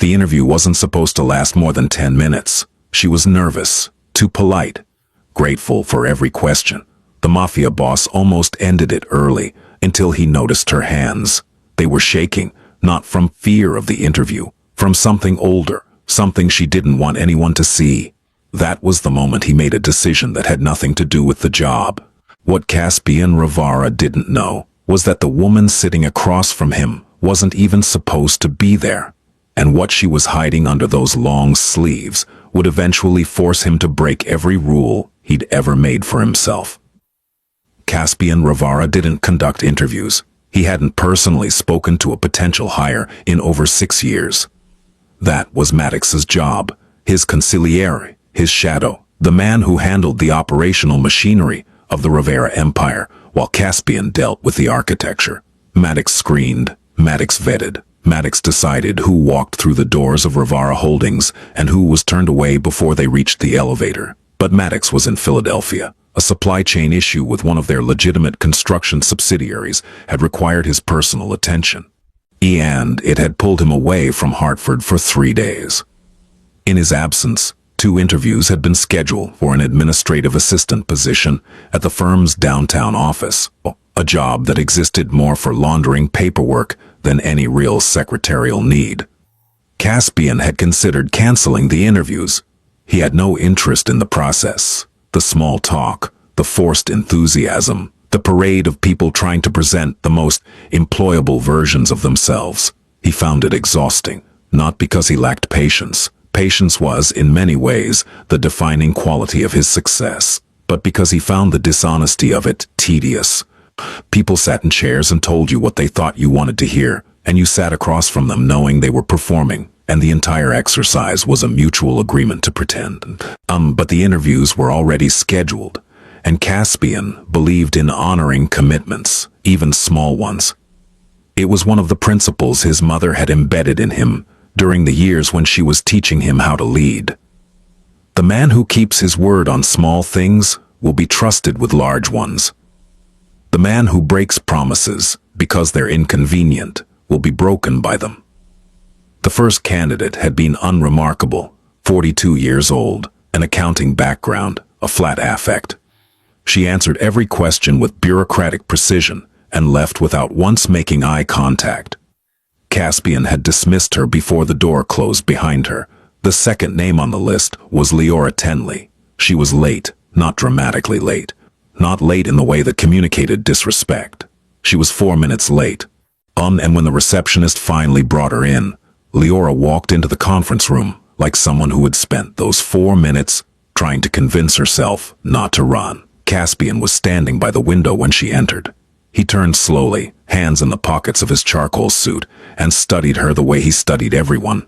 The interview wasn't supposed to last more than 10 minutes. She was nervous, too polite, grateful for every question. The Mafia boss almost ended it early until he noticed her hands. They were shaking, not from fear of the interview, from something older, something she didn't want anyone to see. That was the moment he made a decision that had nothing to do with the job. What Caspian Revara didn't know was that the woman sitting across from him wasn't even supposed to be there. And what she was hiding under those long sleeves would eventually force him to break every rule he'd ever made for himself. Caspian Revara didn't conduct interviews. He hadn't personally spoken to a potential hire in over 6 years. That was Maddox's job, his consigliere, his shadow, the man who handled the operational machinery of the Revara Empire, while Caspian dealt with the architecture. Maddox screened, Maddox vetted, Maddox decided who walked through the doors of Revara Holdings and who was turned away before they reached the elevator. But Maddox was in Philadelphia. A supply chain issue with one of their legitimate construction subsidiaries had required his personal attention. And it had pulled him away from Hartford for 3 days. In his absence, 2 interviews had been scheduled for an administrative assistant position at the firm's downtown office, a job that existed more for laundering paperwork than any real secretarial need. Caspian had considered canceling the interviews. He had no interest in the process, the small talk, the forced enthusiasm, the parade of people trying to present the most employable versions of themselves. He found it exhausting, not because he lacked patience. Patience was, in many ways, the defining quality of his success, but because he found the dishonesty of it tedious. People sat in chairs and told you what they thought you wanted to hear, and you sat across from them knowing they were performing, and the entire exercise was a mutual agreement to pretend. But the interviews were already scheduled, and Caspian believed in honoring commitments, even small ones. It was one of the principles his mother had embedded in him during the years when she was teaching him how to lead. The man who keeps his word on small things will be trusted with large ones. The man who breaks promises because they're inconvenient will be broken by them. The first candidate had been unremarkable, 42 years old, an accounting background, a flat affect. She answered every question with bureaucratic precision and left without once making eye contact. Caspian had dismissed her before the door closed behind her. The second name on the list was Liora Tenley. She was late, not dramatically late. Not late in the way that communicated disrespect. She was 4 minutes late. And when the receptionist finally brought her in, Liora walked into the conference room like someone who had spent those 4 minutes trying to convince herself not to run. Caspian was standing by the window when she entered. He turned slowly, hands in the pockets of his charcoal suit, and studied her the way he studied everyone.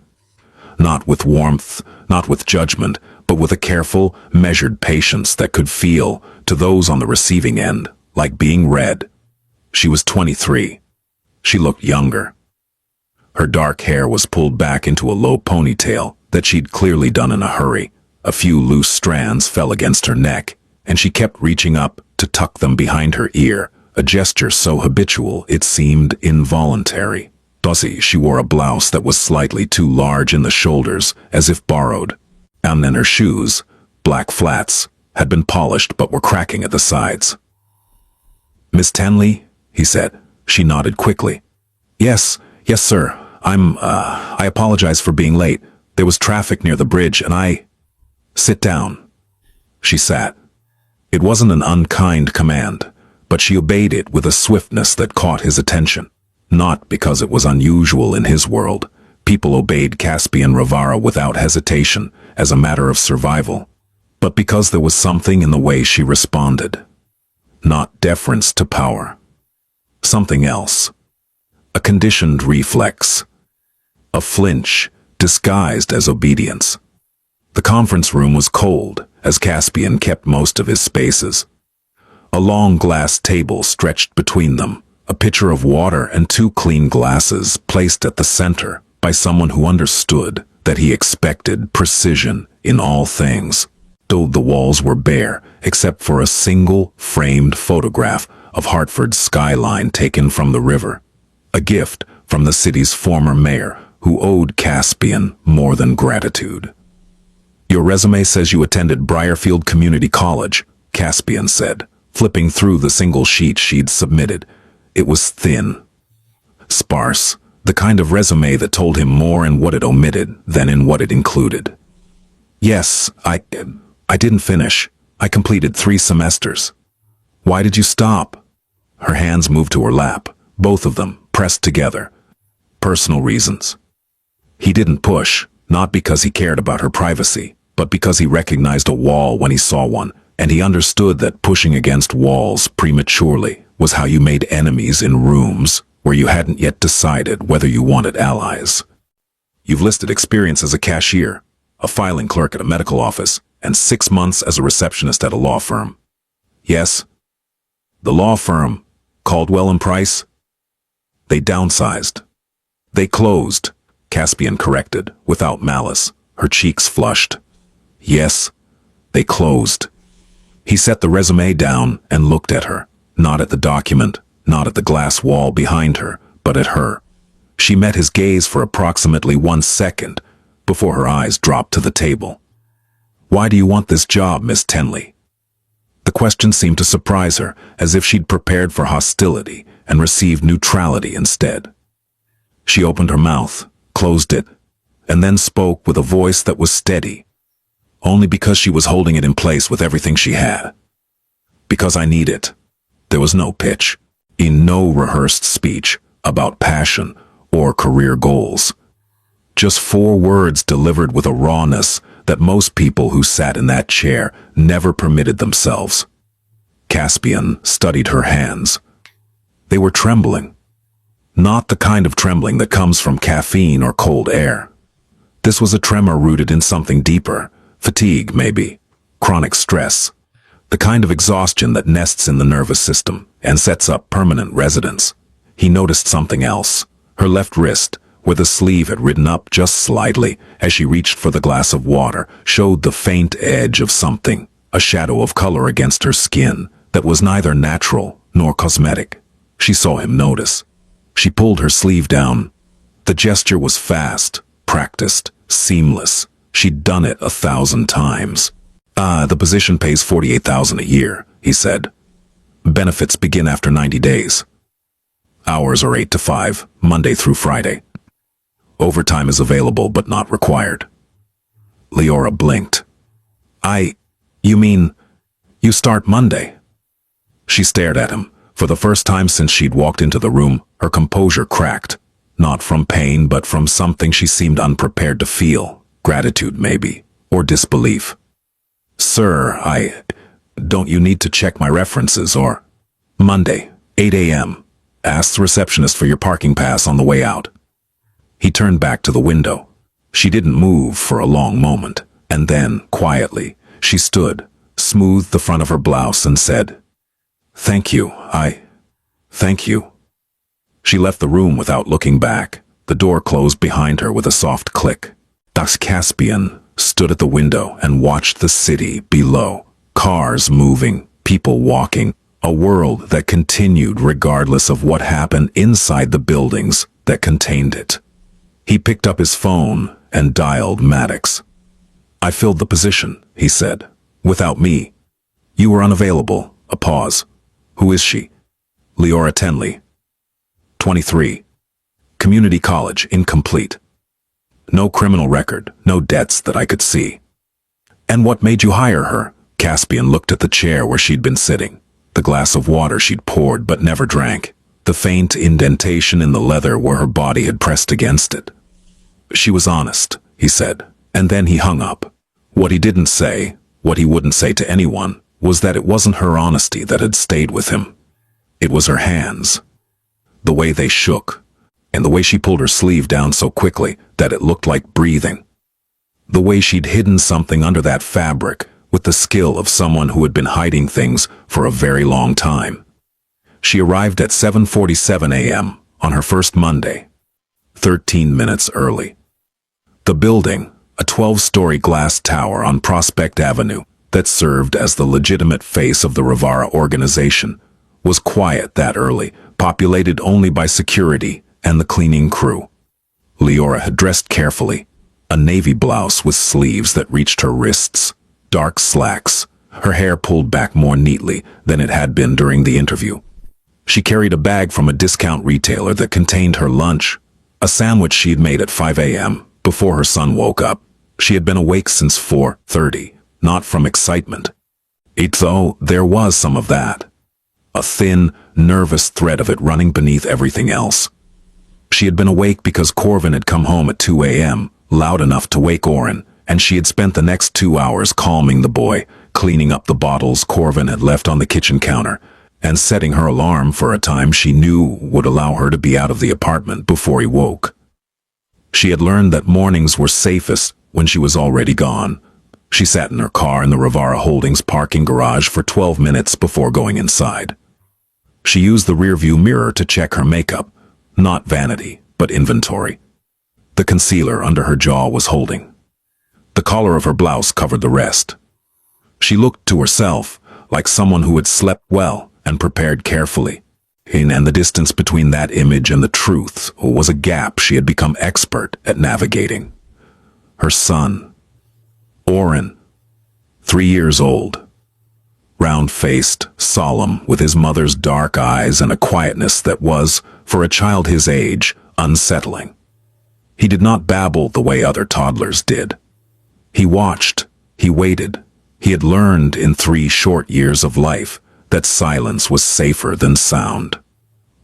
Not with warmth, not with judgment, but with a careful, measured patience that could feel, to those on the receiving end, like being read. She was 23. She looked younger. Her dark hair was pulled back into a low ponytail that she'd clearly done in a hurry. A few loose strands fell against her neck, and she kept reaching up to tuck them behind her ear, a gesture so habitual it seemed involuntary. She wore a blouse that was slightly too large in the shoulders, as if borrowed. And then her shoes, black flats, had been polished but were cracking at the sides. "Miss Tenley?" he said. She nodded quickly. Yes, sir. I apologize for being late. There was traffic near the bridge and Sit down." She sat. It wasn't an unkind command, but she obeyed it with a swiftness that caught his attention. Not because it was unusual in his world. People obeyed Caspian Revara without hesitation, as a matter of survival. But because there was something in the way she responded. Not deference to power. Something else. A conditioned reflex. A flinch, disguised as obedience. The conference room was cold, as Caspian kept most of his spaces. A long glass table stretched between them, a pitcher of water and 2 clean glasses placed at the center by someone who understood that he expected precision in all things. Though the walls were bare, except for a single framed photograph of Hartford's skyline taken from the river. A gift from the city's former mayor, who owed Caspian more than gratitude. "Your resume says you attended Briarfield Community College," Caspian said, flipping through the single sheet she'd submitted. It was thin, sparse, the kind of resume that told him more in what it omitted than in what it included. "Yes, I didn't finish. I completed 3 semesters." "Why did you stop?" Her hands moved to her lap, both of them pressed together. "Personal reasons." He didn't push, not because he cared about her privacy, but because he recognized a wall when he saw one, and he understood that pushing against walls prematurely was how you made enemies in rooms where you hadn't yet decided whether you wanted allies. "You've listed experience as a cashier, a filing clerk at a medical office, and 6 months as a receptionist at a law firm." "Yes." "The law firm, Caldwell and Price?" "They downsized." "They closed," Caspian corrected, without malice, her cheeks flushed. "Yes, they closed." He set the resume down and looked at her, not at the document, not at the glass wall behind her, but at her. She met his gaze for approximately 1 second before her eyes dropped to the table. "Why do you want this job, Miss Tenley?" The question seemed to surprise her, as if she'd prepared for hostility and received neutrality instead. She opened her mouth, closed it, and then spoke with a voice that was steady, only because she was holding it in place with everything she had. "Because I need it." There was no pitch, no rehearsed speech about passion or career goals. Just 4 words delivered with a rawness that most people who sat in that chair never permitted themselves. Caspian studied her hands. They were trembling. Not the kind of trembling that comes from caffeine or cold air. This was a tremor rooted in something deeper, fatigue maybe, chronic stress, the kind of exhaustion that nests in the nervous system and sets up permanent residence. He noticed something else, her left wrist, where the sleeve had ridden up just slightly as she reached for the glass of water, showed the faint edge of something, a shadow of color against her skin that was neither natural nor cosmetic. She saw him notice. She pulled her sleeve down. The gesture was fast, practiced, seamless. She'd done it 1,000 times. The position pays $48,000 a year," he said. "Benefits begin after 90 days. Hours are 8 to 5, Monday through Friday. Overtime is available but not required." Liora blinked. You mean, you start Monday?" She stared at him. For the first time since she'd walked into the room, her composure cracked. Not from pain, but from something she seemed unprepared to feel. Gratitude, maybe, or disbelief. "Sir, don't you need to check my references or—" "Monday, 8 a.m. Ask the receptionist for your parking pass on the way out." He turned back to the window. She didn't move for a long moment, and then, quietly, she stood, smoothed the front of her blouse and said, "Thank you, thank you." She left the room without looking back. The door closed behind her with a soft click. Caspian stood at the window and watched the city below. Cars moving, people walking, a world that continued regardless of what happened inside the buildings that contained it. He picked up his phone and dialed Maddox. "I filled the position," he said. "Without me. You were unavailable." A pause. "Who is she?" "Liora Tenley. 23. Community college, incomplete. No criminal record, no debts that I could see." "And what made you hire her?" Caspian looked at the chair where she'd been sitting, the glass of water she'd poured but never drank, the faint indentation in the leather where her body had pressed against it. "She was honest," he said, and then he hung up. What he didn't say, what he wouldn't say to anyone, was that it wasn't her honesty that had stayed with him. It was her hands. The way they shook, and the way she pulled her sleeve down so quickly that it looked like breathing. The way she'd hidden something under that fabric with the skill of someone who had been hiding things for a very long time. She arrived at 7:47 a.m. on her first Monday, 13 minutes early. The building, a 12-story glass tower on Prospect Avenue that served as the legitimate face of the Revara organization, was quiet that early, populated only by security and the cleaning crew. Liora had dressed carefully. A navy blouse with sleeves that reached her wrists, dark slacks, her hair pulled back more neatly than it had been during the interview. She carried a bag from a discount retailer that contained her lunch, a sandwich she had made at 5 a.m. before her son woke up. She had been awake since 4:30, not from excitement. Though there was some of that. A thin, nervous thread of it running beneath everything else. She had been awake because Corvin had come home at 2 a.m., loud enough to wake Oren, and she had spent the next 2 hours calming the boy, cleaning up the bottles Corvin had left on the kitchen counter, and setting her alarm for a time she knew would allow her to be out of the apartment before he woke. She had learned that mornings were safest when she was already gone. She sat in her car in the Revara Holdings parking garage for 12 minutes before going inside. She used the rearview mirror to check her makeup, not vanity, but inventory. The concealer under her jaw was holding. The collar of her blouse covered the rest. She looked to herself like someone who had slept well and prepared carefully. And the distance between that image and the truth was a gap she had become expert at navigating. Her son, Oren, 3 years old, round-faced, solemn, with his mother's dark eyes and a quietness that was, for a child his age, unsettling. He did not babble the way other toddlers did. He watched, he waited. He had learned in 3 short years of life that silence was safer than sound.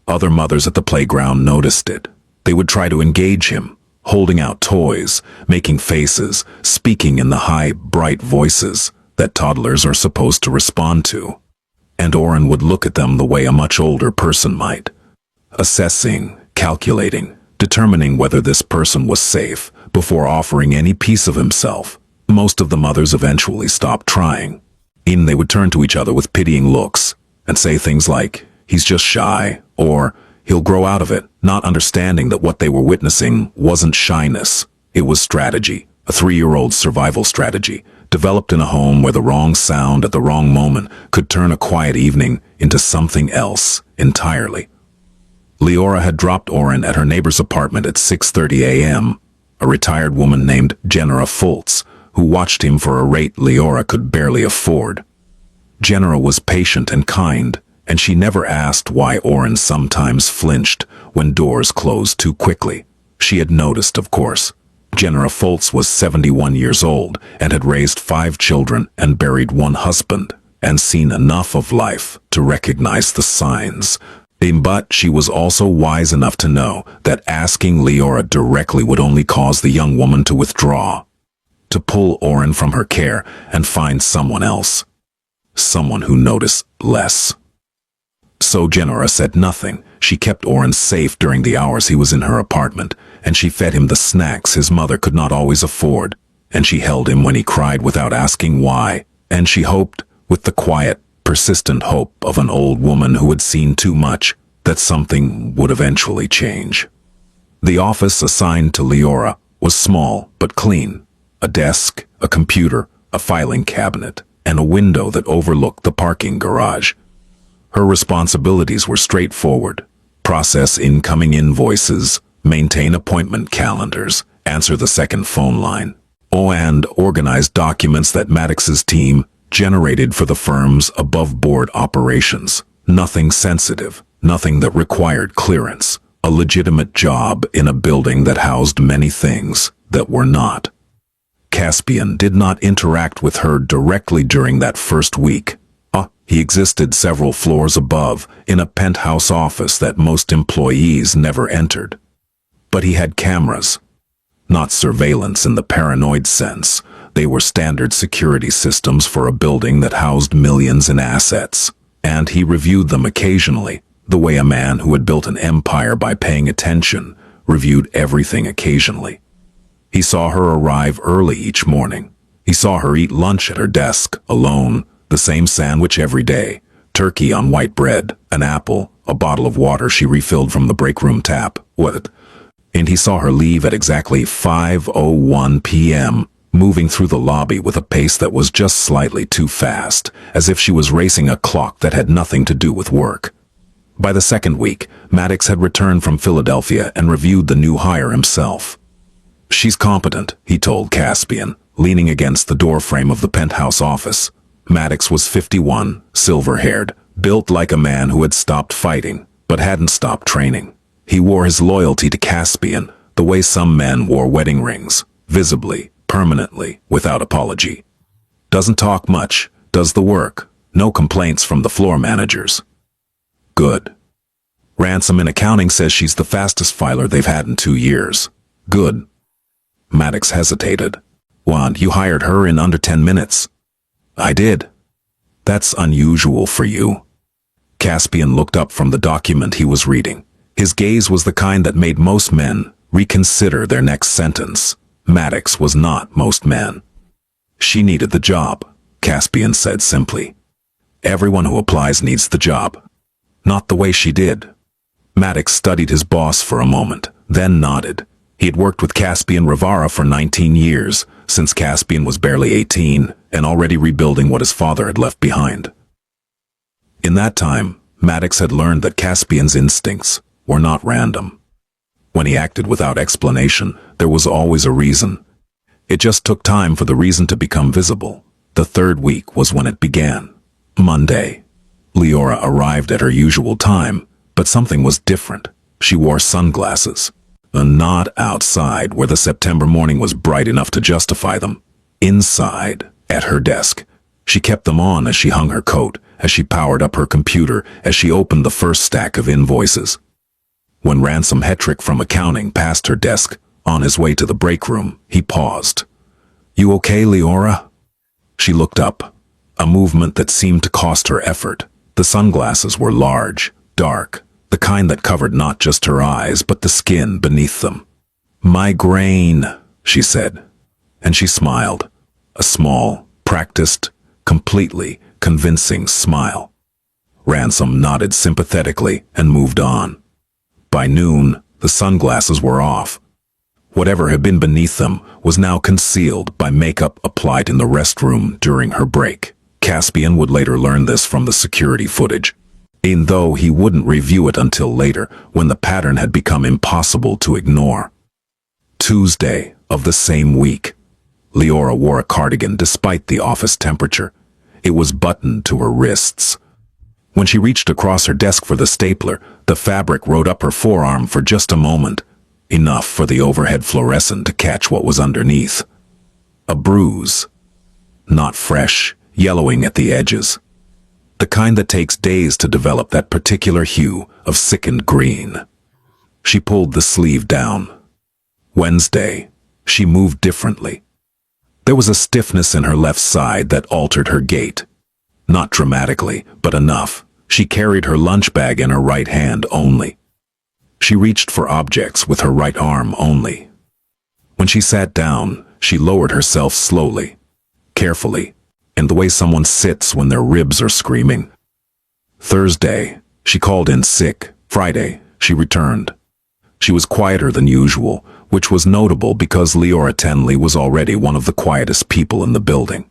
Other mothers at the playground noticed it. They would try to engage him, holding out toys, making faces, speaking in the high, bright voices that toddlers are supposed to respond to. And Oren would look at them the way a much older person might, assessing, calculating, determining whether this person was safe before offering any piece of himself. Most of the mothers eventually stopped trying. Even they would turn to each other with pitying looks and say things like, "He's just shy," or "He'll grow out of it," not understanding that what they were witnessing wasn't shyness. It was strategy, a 3-year-old's survival strategy, developed in a home where the wrong sound at the wrong moment could turn a quiet evening into something else entirely. Liora had dropped Oren at her neighbor's apartment at 6:30 a.m., a retired woman named Jenera Fultz, who watched him for a rate Liora could barely afford. Jenera was patient and kind, and she never asked why Oren sometimes flinched when doors closed too quickly. She had noticed, of course. Jenera Fultz was 71 years old and had raised 5 children and buried 1 husband, and seen enough of life to recognize the signs. But she was also wise enough to know that asking Liora directly would only cause the young woman to withdraw, to pull Oren from her care and find someone else, someone who noticed less. So Jenera said nothing. She kept Oren safe during the hours he was in her apartment, and she fed him the snacks his mother could not always afford, and she held him when he cried without asking why, and she hoped, with the quiet, persistent hope of an old woman who had seen too much, that something would eventually change. The office assigned to Liora was small but clean. A desk, a computer, a filing cabinet, and a window that overlooked the parking garage. Her responsibilities were straightforward: process incoming invoices, maintain appointment calendars, answer the second phone line, and organize documents that Maddox's team generated for the firm's above-board operations. Nothing sensitive, nothing that required clearance. A legitimate job in a building that housed many things that were not. Caspian did not interact with her directly during that first week. He existed several floors above, in a penthouse office that most employees never entered. But he had cameras. Not surveillance in the paranoid sense. They were standard security systems for a building that housed millions in assets. And he reviewed them occasionally, the way a man who had built an empire by paying attention reviewed everything occasionally. He saw her arrive early each morning. He saw her eat lunch at her desk, alone, the same sandwich every day, turkey on white bread, an apple, a bottle of water she refilled from the break room tap. And he saw her leave at exactly 5:01 p.m., moving through the lobby with a pace that was just slightly too fast, as if she was racing a clock that had nothing to do with work. By the second week, Maddox had returned from Philadelphia and reviewed the new hire himself. "She's competent," he told Caspian, leaning against the doorframe of the penthouse office. Maddox was 51, silver-haired, built like a man who had stopped fighting, but hadn't stopped training. He wore his loyalty to Caspian the way some men wore wedding rings, visibly, permanently, without apology. Doesn't talk much, does the work, no complaints from the floor managers. Good. Ransom in accounting says she's the fastest filer they've had in 2 years. Good. Maddox hesitated. "What, you hired her in under 10 minutes? "I did." "That's unusual for you." Caspian looked up from the document he was reading. His gaze was the kind that made most men reconsider their next sentence. Maddox was not most men. "She needed the job," Caspian said simply. "Everyone who applies needs the job. Not the way she did." Maddox studied his boss for a moment, then nodded. He had worked with Caspian Revara for 19 years, since Caspian was barely 18, and already rebuilding what his father had left behind. In that time, Maddox had learned that Caspian's instincts were not random. When he acted without explanation, there was always a reason. It just took time for the reason to become visible. The third week was when it began. Monday. Liora arrived at her usual time, but something was different. She wore sunglasses. And not outside, where the September morning was bright enough to justify them. Inside, at her desk. She kept them on as she hung her coat, as she powered up her computer, as she opened the first stack of invoices. When Ransom Hetrick from accounting passed her desk, on his way to the break room, he paused. "You okay, Liora?" She looked up, a movement that seemed to cost her effort. The sunglasses were large, dark, the kind that covered not just her eyes, but the skin beneath them. "Migraine," she said, and she smiled. A small, practiced, completely convincing smile. Ransom nodded sympathetically and moved on. By noon, the sunglasses were off. Whatever had been beneath them was now concealed by makeup applied in the restroom during her break. Caspian would later learn this from the security footage, even though he wouldn't review it until later, when the pattern had become impossible to ignore. Tuesday of the same week. Liora wore a cardigan despite the office temperature. It was buttoned to her wrists. When she reached across her desk for the stapler, the fabric rode up her forearm for just a moment, enough for the overhead fluorescent to catch what was underneath. A bruise. Not fresh, yellowing at the edges. The kind that takes days to develop that particular hue of sickened green. She pulled the sleeve down. Wednesday, she moved differently. There was a stiffness in her left side that altered her gait. Not dramatically, but enough. She carried her lunch bag in her right hand only. She reached for objects with her right arm only. When she sat down, she lowered herself slowly, carefully, in the way someone sits when their ribs are screaming. Thursday, she called in sick. Friday, she returned. She was quieter than usual, which was notable because Liora Tenley was already one of the quietest people in the building.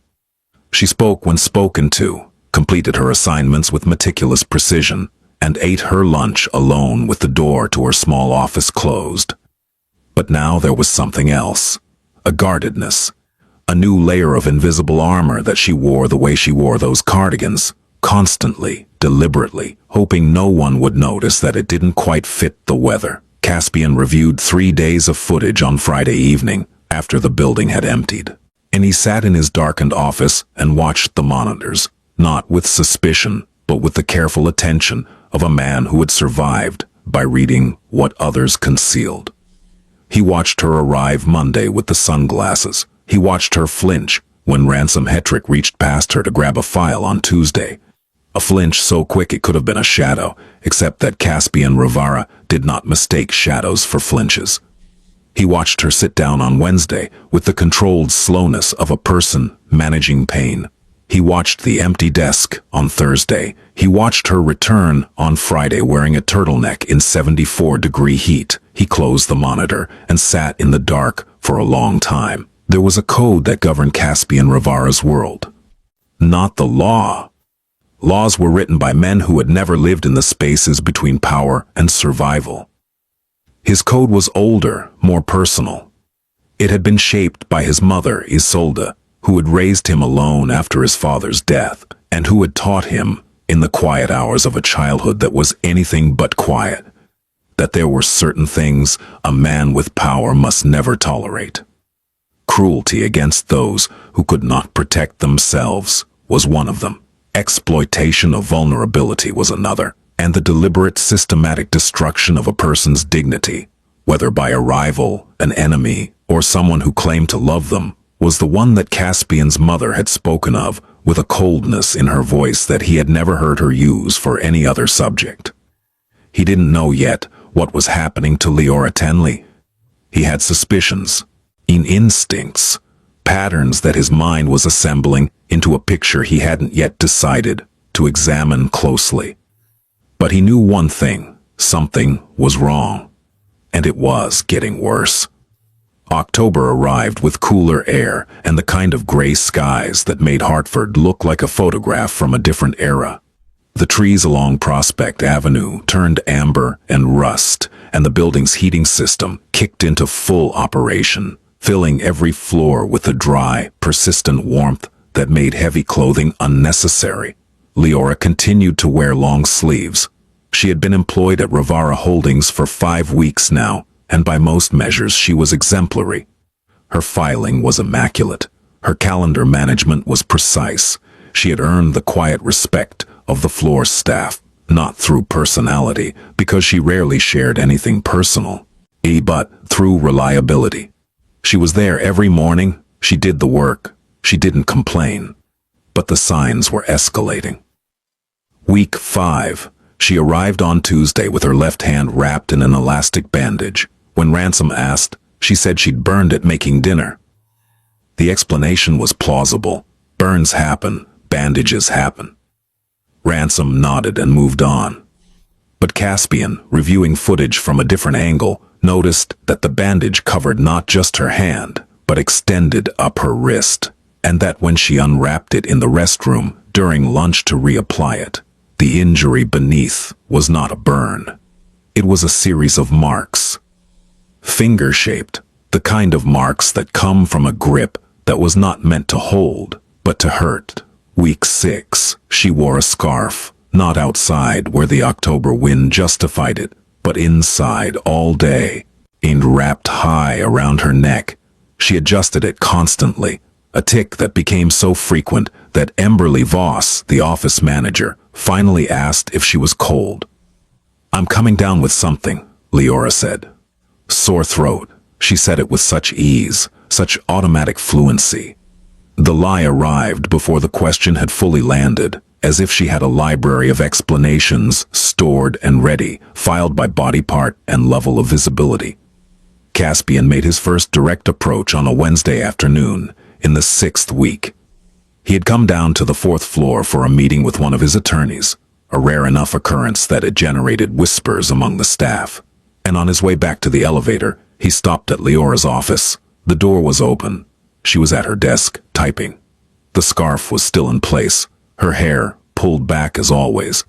She spoke when spoken to, completed her assignments with meticulous precision, and ate her lunch alone with the door to her small office closed. But now there was something else. A guardedness. A new layer of invisible armor that she wore the way she wore those cardigans, constantly, deliberately, hoping no one would notice that it didn't quite fit the weather. Caspian reviewed 3 days of footage on Friday evening, after the building had emptied. And he sat in his darkened office and watched the monitors, not with suspicion, but with the careful attention of a man who had survived by reading what others concealed. He watched her arrive Monday with the sunglasses. He watched her flinch when Ransom Hetrick reached past her to grab a file on Tuesday. A flinch so quick it could have been a shadow, except that Caspian Revara did not mistake shadows for flinches. He watched her sit down on Wednesday with the controlled slowness of a person managing pain. He watched the empty desk on Thursday. He watched her return on Friday wearing a turtleneck in 74-degree heat. He closed the monitor and sat in the dark for a long time. There was a code that governed Caspian Revara's world. Not the law. Laws were written by men who had never lived in the spaces between power and survival. His code was older, more personal. It had been shaped by his mother, Isolde, who had raised him alone after his father's death, and who had taught him, in the quiet hours of a childhood that was anything but quiet, that there were certain things a man with power must never tolerate. Cruelty against those who could not protect themselves was one of them. Exploitation of vulnerability was another, and the deliberate systematic destruction of a person's dignity, whether by a rival, an enemy, or someone who claimed to love them, was the one that Caspian's mother had spoken of with a coldness in her voice that he had never heard her use for any other subject. He didn't know yet what was happening to Liora Tenley. He had suspicions, instincts, patterns that his mind was assembling into a picture he hadn't yet decided to examine closely. But he knew one thing: something was wrong, and it was getting worse. October arrived with cooler air and the kind of gray skies that made Hartford look like a photograph from a different era. The trees along Prospect Avenue turned amber and rust, and the building's heating system kicked into full operation, filling every floor with a dry, persistent warmth that made heavy clothing unnecessary. Liora continued to wear long sleeves. She had been employed at Revara Holdings for 5 weeks now, and by most measures she was exemplary. Her filing was immaculate. Her calendar management was precise. She had earned the quiet respect of the floor staff, not through personality, because she rarely shared anything personal, but through reliability. She was there every morning, she did the work, she didn't complain. But the signs were escalating. Week 5. She arrived on Tuesday with her left hand wrapped in an elastic bandage. When Ransom asked, she said she'd burned it making dinner. The explanation was plausible. Burns happen, bandages happen. Ransom nodded and moved on. But Caspian, reviewing footage from a different angle, noticed that the bandage covered not just her hand, but extended up her wrist, and that when she unwrapped it in the restroom during lunch to reapply it, the injury beneath was not a burn. It was a series of marks. Finger-shaped, the kind of marks that come from a grip that was not meant to hold, but to hurt. Week 6, she wore a scarf, not outside where the October wind justified it, but inside all day, and wrapped high around her neck. She adjusted it constantly, a tic that became so frequent that Emberly Voss, the office manager, finally asked if she was cold. "I'm coming down with something," Liora said. Sore throat. She said it with such ease, such automatic fluency. The lie arrived before the question had fully landed, as if she had a library of explanations stored and ready, filed by body part and level of visibility. Caspian made his first direct approach on a Wednesday afternoon, in the 6th week. He had come down to the 4th floor for a meeting with one of his attorneys, a rare enough occurrence that it generated whispers among the staff. And on his way back to the elevator, he stopped at Leora's office. The door was open. She was at her desk, typing. The scarf was still in place, her hair pulled back as always,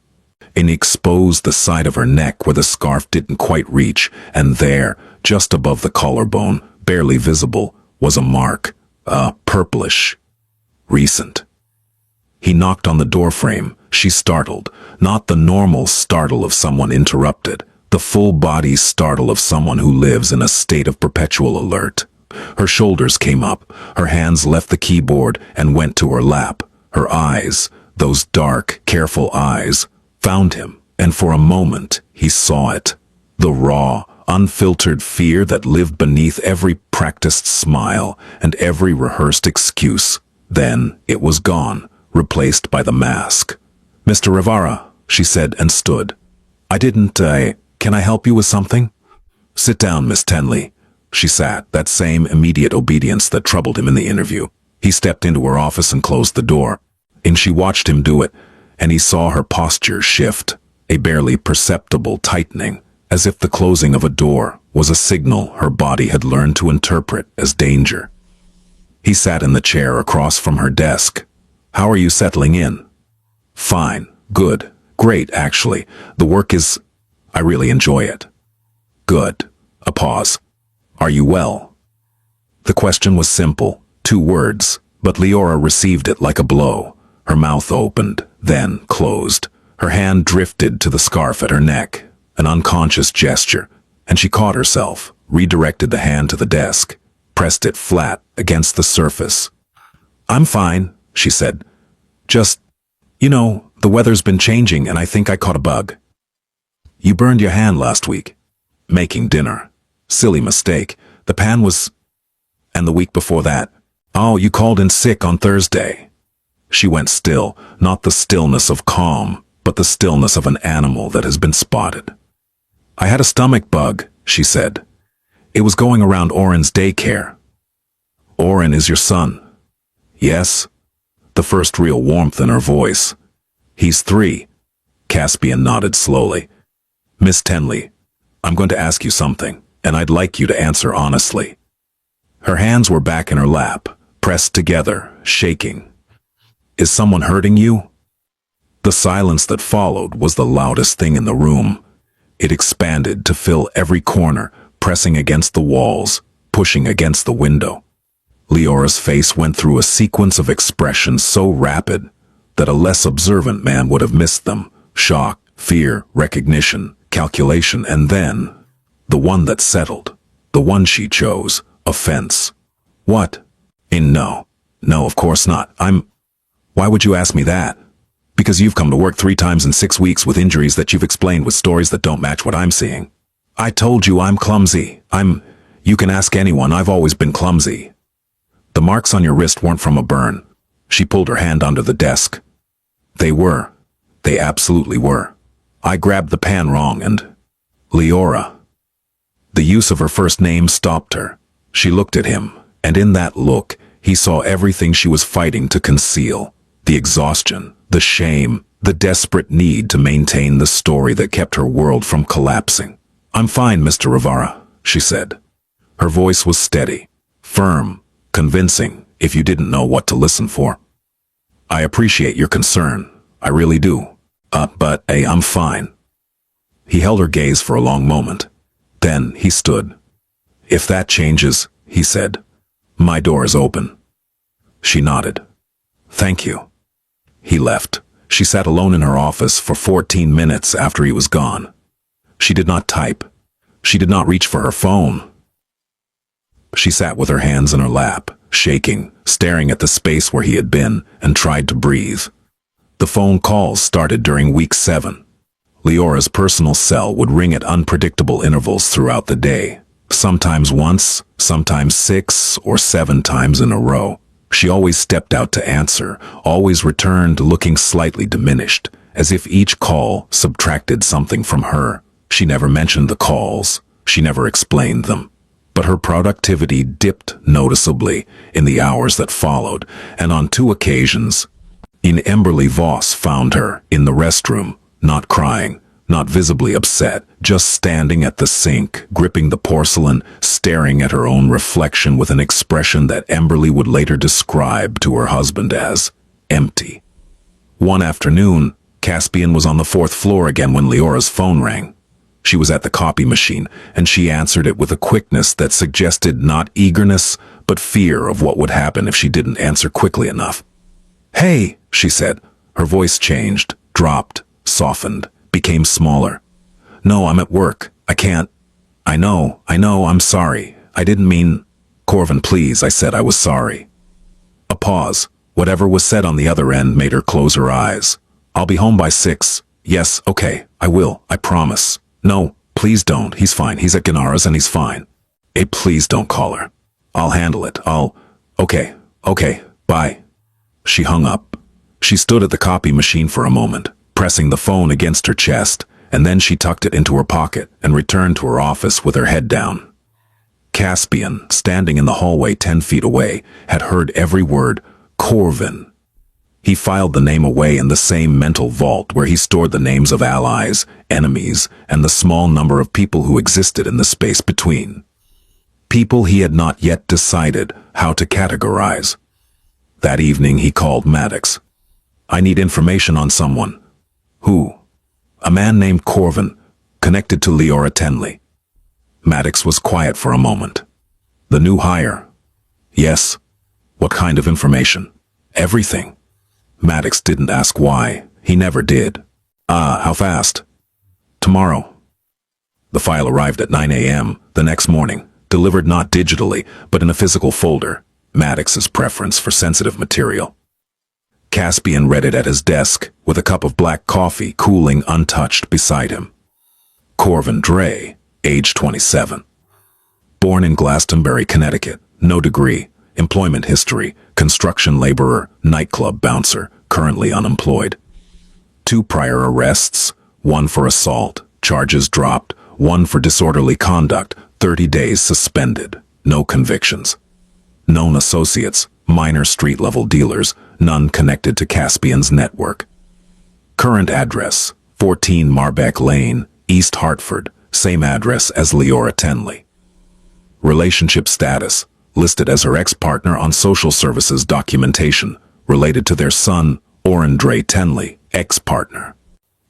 and exposed the side of her neck where the scarf didn't quite reach, and there, just above the collarbone, barely visible, was a mark, purplish, recent. He knocked on the doorframe. She startled, not the normal startle of someone interrupted, the full-body startle of someone who lives in a state of perpetual alert. Her shoulders came up, her hands left the keyboard and went to her lap. Her eyes, those dark, careful eyes, found him, and for a moment he saw it. The raw, unfiltered fear that lived beneath every practiced smile and every rehearsed excuse. Then it was gone, replaced by the mask. "Mr. Revara," she said and stood. Can I help you with something?" "Sit down, Miss Tenley." She sat, that same immediate obedience that troubled him in the interview. He stepped into her office and closed the door, and she watched him do it, and he saw her posture shift, a barely perceptible tightening, as if the closing of a door was a signal her body had learned to interpret as danger. He sat in the chair across from her desk. "How are you settling in?" Fine. Good. Great, actually. The work is... I really enjoy it. Good. A pause. Are you well? The question was simple. 2 words. But Liora received it like a blow. Her mouth opened, then closed. Her hand drifted to the scarf at her neck. An unconscious gesture. And she caught herself, redirected the hand to the desk, pressed it flat against the surface. I'm fine, she said. Just, the weather's been changing and I think I caught a bug. You burned your hand last week. Making dinner. Silly mistake. The pan was... And the week before that. Oh, you called in sick on Thursday. She went still, not the stillness of calm, but the stillness of an animal that has been spotted. I had a stomach bug, she said. It was going around Oren's daycare. Oren is your son. Yes. The first real warmth in her voice. He's 3. Caspian nodded slowly. Miss Tenley, I'm going to ask you something, and I'd like you to answer honestly. Her hands were back in her lap, pressed together, shaking. Is someone hurting you? The silence that followed was the loudest thing in the room. It expanded to fill every corner, pressing against the walls, pushing against the window. Leora's face went through a sequence of expressions so rapid that a less observant man would have missed them. Shock, fear, recognition, calculation, and then the one that settled, the one she chose, offense. What? No, of course not. Why would you ask me that? Because you've come to work 3 times in 6 weeks with injuries that you've explained with stories that don't match what I'm seeing. I told you I'm clumsy. You can ask anyone, I've always been clumsy. The marks on your wrist weren't from a burn. She pulled her hand under the desk. They were. They absolutely were. I grabbed the pan wrong and... Liora. The use of her first name stopped her. She looked at him, and in that look, he saw everything she was fighting to conceal. The exhaustion, the shame, the desperate need to maintain the story that kept her world from collapsing. I'm fine, Mr. Revara, she said. Her voice was steady, firm, convincing, if you didn't know what to listen for. I appreciate your concern. I really do. But I'm fine. He held her gaze for a long moment. Then he stood. If that changes, he said, my door is open. She nodded. Thank you. He left. She sat alone in her office for 14 minutes after he was gone. She did not type. She did not reach for her phone. She sat with her hands in her lap, shaking, staring at the space where he had been, and tried to breathe. The phone calls started during week 7. Leora's personal cell would ring at unpredictable intervals throughout the day, sometimes once, sometimes 6 or 7 times in a row. She always stepped out to answer, always returned looking slightly diminished, as if each call subtracted something from her. She never mentioned the calls. She never explained them. But her productivity dipped noticeably in the hours that followed, and on 2 occasions, Emberly Voss found her in the restroom, not crying, not visibly upset, just standing at the sink, gripping the porcelain, staring at her own reflection with an expression that Emberly would later describe to her husband as empty. One afternoon, Caspian was on the 4th floor again when Leora's phone rang. She was at the copy machine, and she answered it with a quickness that suggested not eagerness, but fear of what would happen if she didn't answer quickly enough. Hey, she said. Her voice changed, dropped, softened, became smaller. No, I'm at work. I can't. I know, I'm sorry. I didn't mean... Corvin, please, I said I was sorry. A pause. Whatever was said on the other end made her close her eyes. I'll be home by 6. Yes, okay, I will, I promise. No, please don't. He's fine. He's at Ganara's and he's fine. Hey, please don't call her. I'll handle it. Okay, bye. She hung up. She stood at the copy machine for a moment, pressing the phone against her chest, and then she tucked it into her pocket and returned to her office with her head down. Caspian, standing in the hallway 10 feet away, had heard every word, Corvin. He filed the name away in the same mental vault where he stored the names of allies, enemies, and the small number of people who existed in the space between. People he had not yet decided how to categorize. That evening he called Maddox. I need information on someone. Who? A man named Corvin, connected to Liora Tenley. Maddox was quiet for a moment. The new hire. Yes. What kind of information? Everything. Maddox didn't ask why. He never did. How fast? Tomorrow. The file arrived at 9 a.m. the next morning, delivered not digitally, but in a physical folder, Maddox's preference for sensitive material. Caspian read it at his desk, with a cup of black coffee cooling untouched beside him. Corvin Dre, age 27. Born in Glastonbury, Connecticut, no degree, employment history, construction laborer, nightclub bouncer, currently unemployed. 2 prior arrests, 1 for assault, charges dropped, 1 for disorderly conduct, 30 days suspended, no convictions. Known associates, minor street-level dealers, none connected to Caspian's network. Current address, 14 Marbeck Lane, East Hartford, same address as Liora Tenley. Relationship status, listed as her ex-partner on social services documentation, related to their son, Oren Dre Tenley, ex-partner.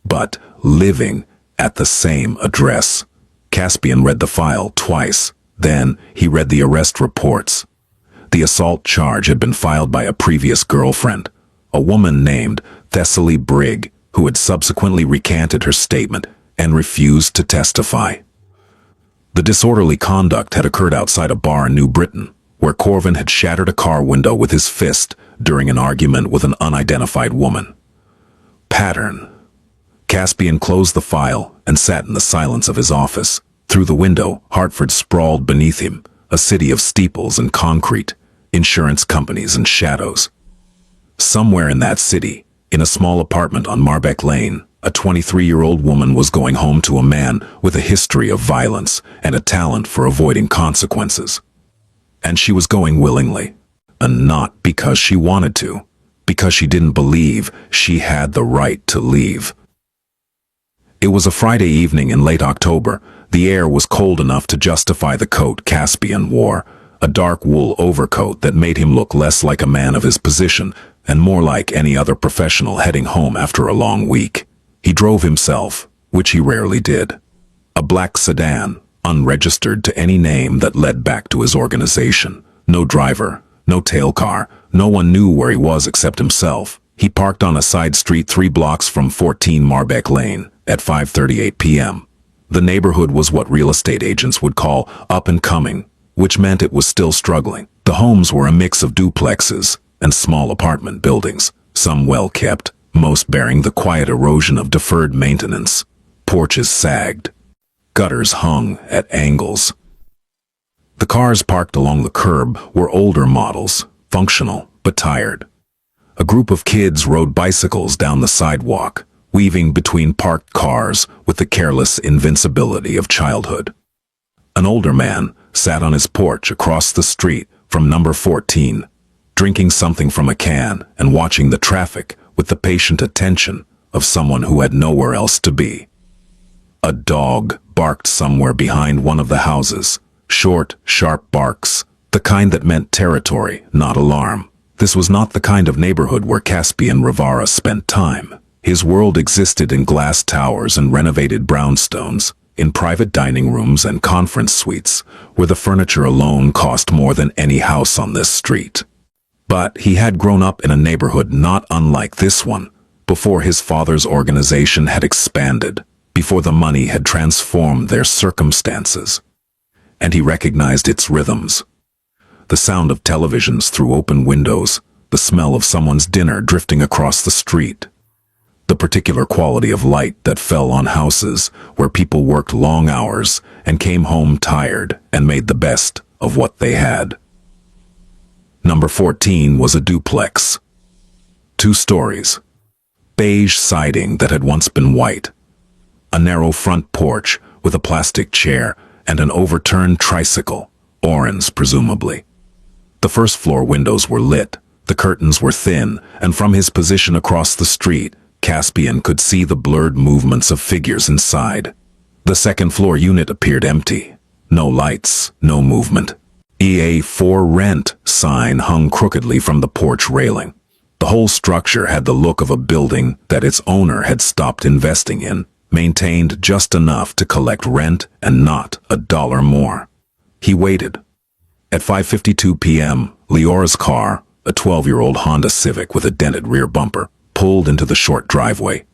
But living at the same address. Caspian read the file twice. Then he read the arrest reports. The assault charge had been filed by a previous girlfriend, a woman named Thessaly Brigg, who had subsequently recanted her statement and refused to testify. The disorderly conduct had occurred outside a bar in New Britain, where Corvin had shattered a car window with his fist during an argument with an unidentified woman. Pattern. Caspian closed the file and sat in the silence of his office. Through the window, Hartford sprawled beneath him, a city of steeples and concrete, insurance companies and shadows. Somewhere in that city, in a small apartment on Marbeck Lane, a 23-year-old woman was going home to a man with a history of violence and a talent for avoiding consequences. And she was going willingly, and not because she wanted to, because she didn't believe she had the right to leave. It was a Friday evening in late October. The air was cold enough to justify the coat Caspian wore, a dark wool overcoat that made him look less like a man of his position and more like any other professional heading home after a long week. He drove himself, which he rarely did. A black sedan, unregistered to any name that led back to his organization. No driver, no tail car, no one knew where he was except himself. He parked on a side street 3 blocks from 14 Marbeck Lane at 5:38 p.m. The neighborhood was what real estate agents would call up and coming, which meant it was still struggling. The homes were a mix of duplexes and small apartment buildings, some well kept, most bearing the quiet erosion of deferred maintenance. Porches sagged. Gutters hung at angles. The cars parked along the curb were older models, functional but tired. A group of kids rode bicycles down the sidewalk, weaving between parked cars with the careless invincibility of childhood. An older man sat on his porch across the street from number 14, drinking something from a can and watching the traffic with the patient attention of someone who had nowhere else to be. A dog barked somewhere behind one of the houses, short, sharp barks, the kind that meant territory, not alarm. This was not the kind of neighborhood where Caspian Revara spent time. His world existed in glass towers and renovated brownstones, in private dining rooms and conference suites, where the furniture alone cost more than any house on this street. But he had grown up in a neighborhood not unlike this one, before his father's organization had expanded, before the money had transformed their circumstances. And he recognized its rhythms. The sound of televisions through open windows, the smell of someone's dinner drifting across the street, the particular quality of light that fell on houses where people worked long hours and came home tired and made the best of what they had. Number 14 was a duplex. 2 stories. Beige siding that had once been white. A narrow front porch with a plastic chair and an overturned tricycle, Oren's presumably. The first floor windows were lit, the curtains were thin, and from his position across the street, Caspian could see the blurred movements of figures inside. The second floor unit appeared empty. No lights, no movement. EA for rent sign hung crookedly from the porch railing. The whole structure had the look of a building that its owner had stopped investing in, maintained just enough to collect rent and not a dollar more. He waited. At 5:52 p.m., Liora's car, a 12-year-old Honda Civic with a dented rear bumper, pulled into the short driveway.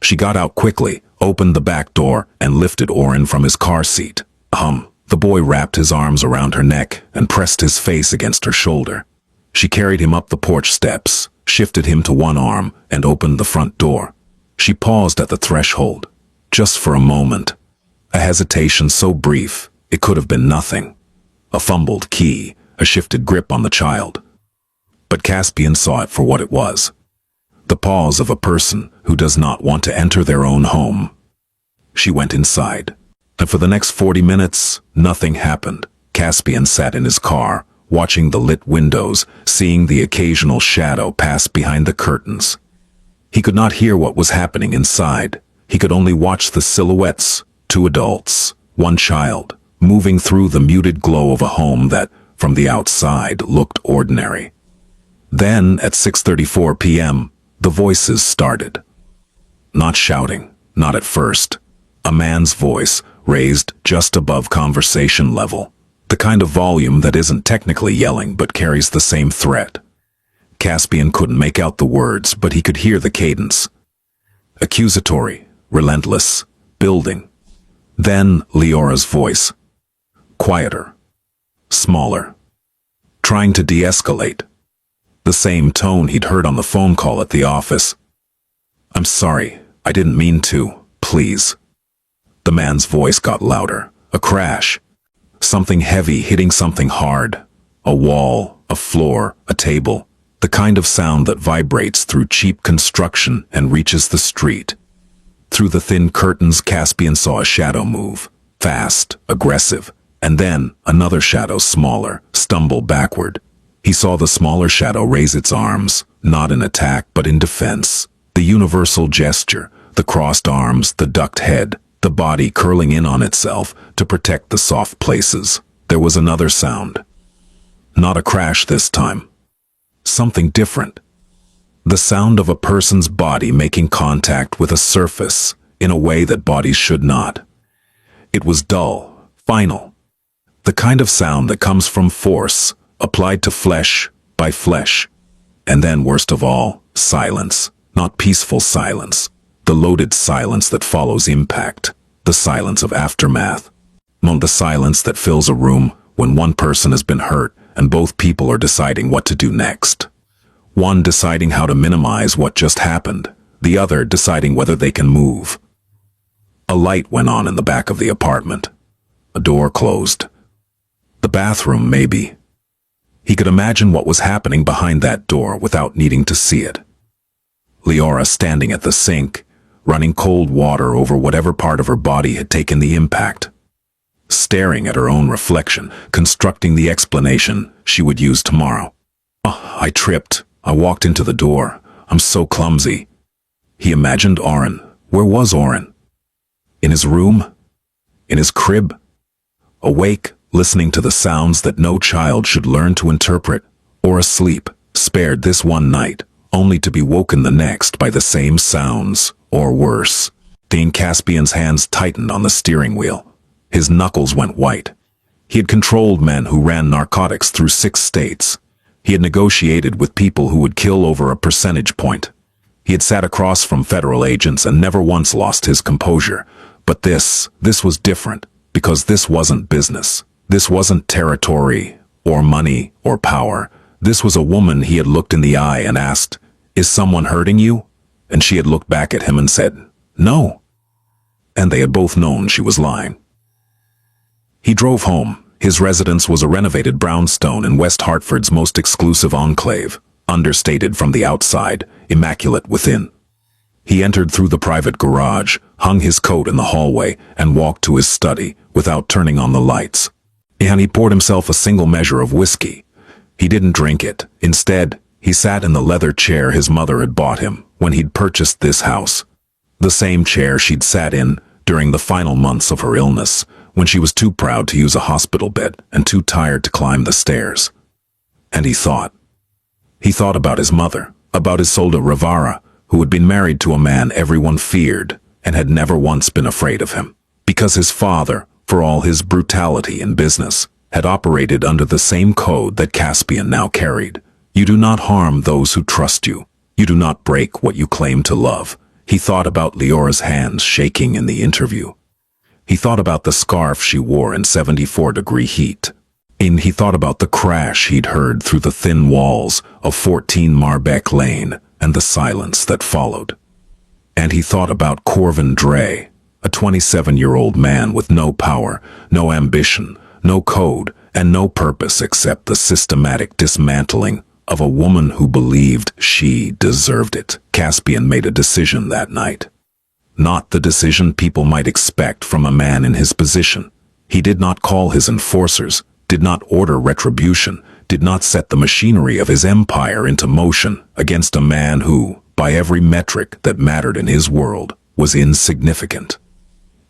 She got out quickly, opened the back door, and lifted Oren from his car seat. The boy wrapped his arms around her neck and pressed his face against her shoulder. She carried him up the porch steps, shifted him to one arm, and opened the front door. She paused at the threshold, just for a moment. A hesitation so brief, it could have been nothing. A fumbled key, a shifted grip on the child. But Caspian saw it for what it was. The pause of a person who does not want to enter their own home. She went inside, and for the next 40 minutes, nothing happened. Caspian sat in his car, watching the lit windows, seeing the occasional shadow pass behind the curtains. He could not hear what was happening inside. He could only watch the silhouettes, 2 adults, 1 child, moving through the muted glow of a home that, from the outside, looked ordinary. Then, at 6:34 p.m., the voices started. Not shouting, not at first. A man's voice, raised just above conversation level. The kind of volume that isn't technically yelling but carries the same threat. Caspian couldn't make out the words, but he could hear the cadence. Accusatory, relentless, building. Then Liora's voice. Quieter. Smaller. Trying to de-escalate. The same tone he'd heard on the phone call at the office. "I'm sorry, I didn't mean to, please." The man's voice got louder. A crash. Something heavy hitting something hard. A wall, a floor, a table. The kind of sound that vibrates through cheap construction and reaches the street. Through the thin curtains, Caspian saw a shadow move. Fast, aggressive. And then, another shadow, smaller, stumble backward. He saw the smaller shadow raise its arms, not in attack but in defense. The universal gesture, the crossed arms, the ducked head, the body curling in on itself to protect the soft places. There was another sound. Not a crash this time. Something different. The sound of a person's body making contact with a surface in a way that bodies should not. It was dull, final. The kind of sound that comes from force, applied to flesh by flesh. And then, worst of all, silence. Not peaceful silence. The loaded silence that follows impact. The silence of aftermath. The silence that fills a room when one person has been hurt and both people are deciding what to do next. One deciding how to minimize what just happened. The other deciding whether they can move. A light went on in the back of the apartment. A door closed. The bathroom, maybe. He could imagine what was happening behind that door without needing to see it. Liora standing at the sink, running cold water over whatever part of her body had taken the impact. Staring at her own reflection, constructing the explanation she would use tomorrow. "Oh, I tripped. I walked into the door. I'm so clumsy." He imagined Oren. Where was Oren? In his room? In his crib? Awake, listening to the sounds that no child should learn to interpret, or asleep, spared this one night, only to be woken the next by the same sounds, or worse. Dean Caspian's hands tightened on the steering wheel. His knuckles went white. He had controlled men who ran narcotics through 6 states. He had negotiated with people who would kill over a percentage point. He had sat across from federal agents and never once lost his composure. But this was different, because this wasn't business. This wasn't territory, or money, or power. This was a woman he had looked in the eye and asked, "Is someone hurting you?" And she had looked back at him and said, "No." And they had both known she was lying. He drove home. His residence was a renovated brownstone in West Hartford's most exclusive enclave, understated from the outside, immaculate within. He entered through the private garage, hung his coat in the hallway, and walked to his study without turning on the lights. And he poured himself a single measure of whiskey. He didn't drink it. Instead, he sat in the leather chair his mother had bought him when he'd purchased this house. The same chair she'd sat in during the final months of her illness, when she was too proud to use a hospital bed and too tired to climb the stairs. And he thought. He thought about his mother, About Isolde Revara, who had been married to a man everyone feared and had never once been afraid of him. Because his father, for all his brutality in business, had operated under the same code that Caspian now carried. You do not harm those who trust you. You do not break what you claim to love. He thought about Liora's hands shaking in the interview. He thought about the scarf she wore in 74-degree heat. And he thought about the crash he'd heard through the thin walls of 14 Marbeck Lane and the silence that followed. And he thought about Corvin Dre, a 27-year-old man with no power, no ambition, no code, and no purpose except the systematic dismantling of a woman who believed she deserved it. Caspian made a decision that night. Not the decision people might expect from a man in his position. He did not call his enforcers, did not order retribution, did not set the machinery of his empire into motion against a man who, by every metric that mattered in his world, was insignificant.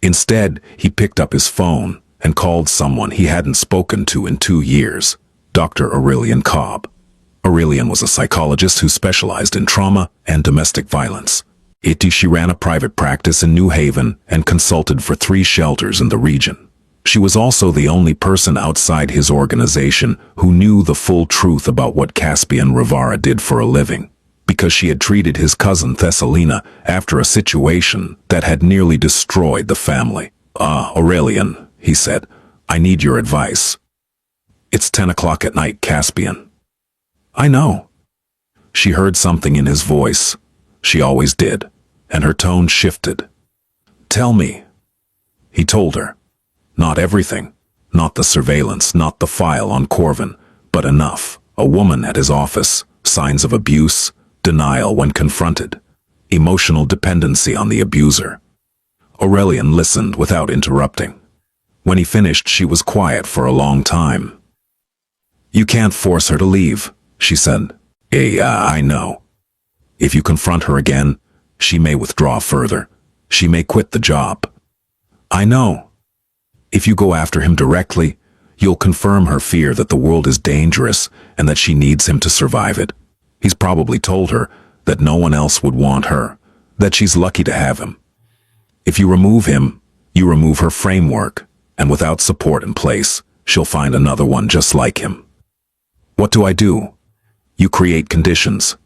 Instead, he picked up his phone and called someone he hadn't spoken to in 2 years, Dr. Aurelian Cobb. Aurelian was a psychologist who specialized in trauma and domestic violence. She ran a private practice in New Haven and consulted for 3 shelters in the region. She was also the only person outside his organization who knew the full truth about what Caspian Revara did for a living, because she had treated his cousin Thessalina after a situation that had nearly destroyed the family. Aurelian, he said, I need your advice. It's 10 o'clock at night, Caspian. I know. She heard something in his voice. She always did, and her tone shifted. Tell me. He told her. Not everything. Not the surveillance, not the file on Corvin, but enough. A woman at his office, signs of abuse, denial when confronted, emotional dependency on the abuser. Aurelian listened without interrupting. When he finished, she was quiet for a long time. You can't force her to leave, she said. Yeah, I know. If you confront her again, she may withdraw further. She may quit the job. I know. If you go after him directly, you'll confirm her fear that the world is dangerous and that she needs him to survive it. He's probably told her that no one else would want her, that she's lucky to have him. If you remove him, you remove her framework, and without support in place, she'll find another one just like him. What do I do? You create conditions.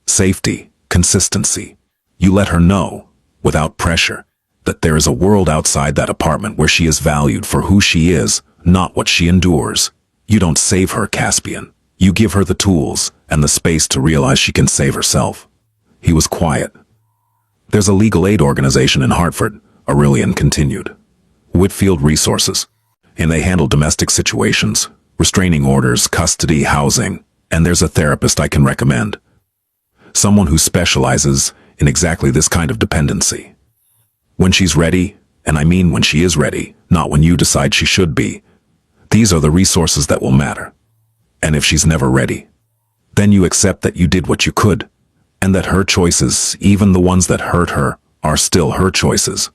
Safety, consistency. You let her know, without pressure, that there is a world outside that apartment where she is valued for who she is, not what she endures. You don't save her, Caspian. You give her the tools and the space to realize she can save herself. He was quiet. There's a legal aid organization in Hartford, Aurelian continued. Whitfield Resources. And they handle domestic situations, restraining orders, custody, housing, and there's a therapist I can recommend. Someone who specializes in exactly this kind of dependency. When she's ready, and I mean when she is ready, not when you decide she should be, these are the resources that will matter. And if she's never ready, then you accept that you did what you could, and that her choices, even the ones that hurt her, are still her choices.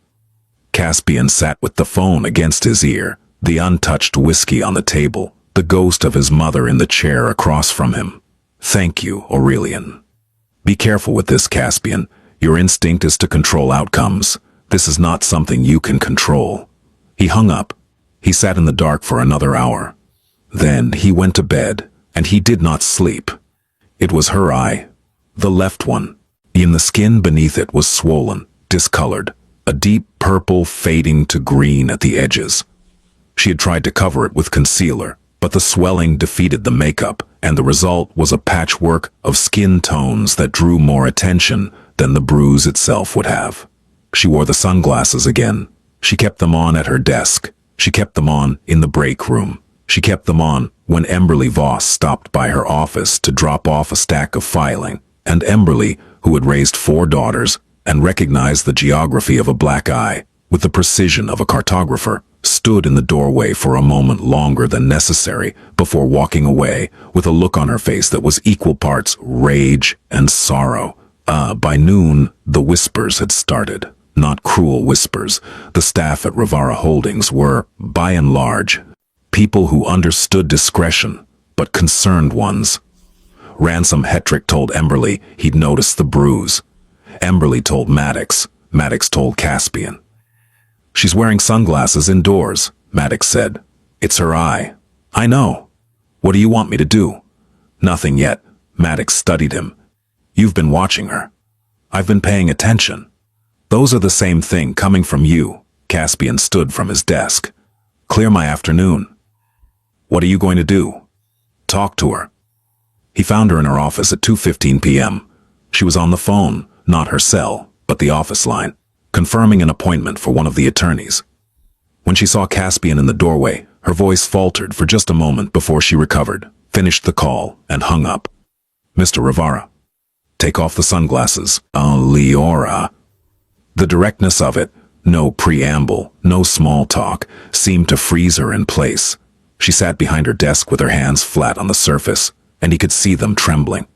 Caspian sat with the phone against his ear, the untouched whiskey on the table, the ghost of his mother in the chair across from him. Thank you, Aurelian. Be careful with this, Caspian. Your instinct is to control outcomes. This is not something you can control. He hung up. He sat in the dark for another hour. Then he went to bed, and he did not sleep. It was her eye, the left one. The skin beneath it was swollen, discolored, a deep purple fading to green at the edges. She had tried to cover it with concealer, but the swelling defeated the makeup, and the result was a patchwork of skin tones that drew more attention than the bruise itself would have. She wore the sunglasses again. She kept them on at her desk. She kept them on in the break room. She kept them on when Emberly Voss stopped by her office to drop off a stack of filing, and Emberly, who had raised 4 daughters and recognized the geography of a black eye with the precision of a cartographer, stood in the doorway for a moment longer than necessary before walking away with a look on her face that was equal parts rage and sorrow. By noon, the whispers had started. Not cruel whispers. The staff at Revara Holdings were, by and large, people who understood discretion, but concerned ones. Ransom Hetrick told Emberly he'd noticed the bruise. Emberly told Maddox. Maddox told Caspian. She's wearing sunglasses indoors, Maddox said. It's her eye. I know. What do you want me to do? Nothing yet. Maddox studied him. You've been watching her. I've been paying attention. Those are the same thing coming from you. Caspian stood from his desk. Clear my afternoon. What are you going to do? Talk to her. He found her in her office at 2:15 p.m. She was on the phone, not her cell, but the office line, confirming an appointment for one of the attorneys. When she saw Caspian in the doorway, her voice faltered for just a moment before she recovered, finished the call, and hung up. Mr. Revara. Take off the sunglasses. Liora. The directness of it, no preamble, no small talk, seemed to freeze her in place. She sat behind her desk with her hands flat on the surface, and he could see them trembling.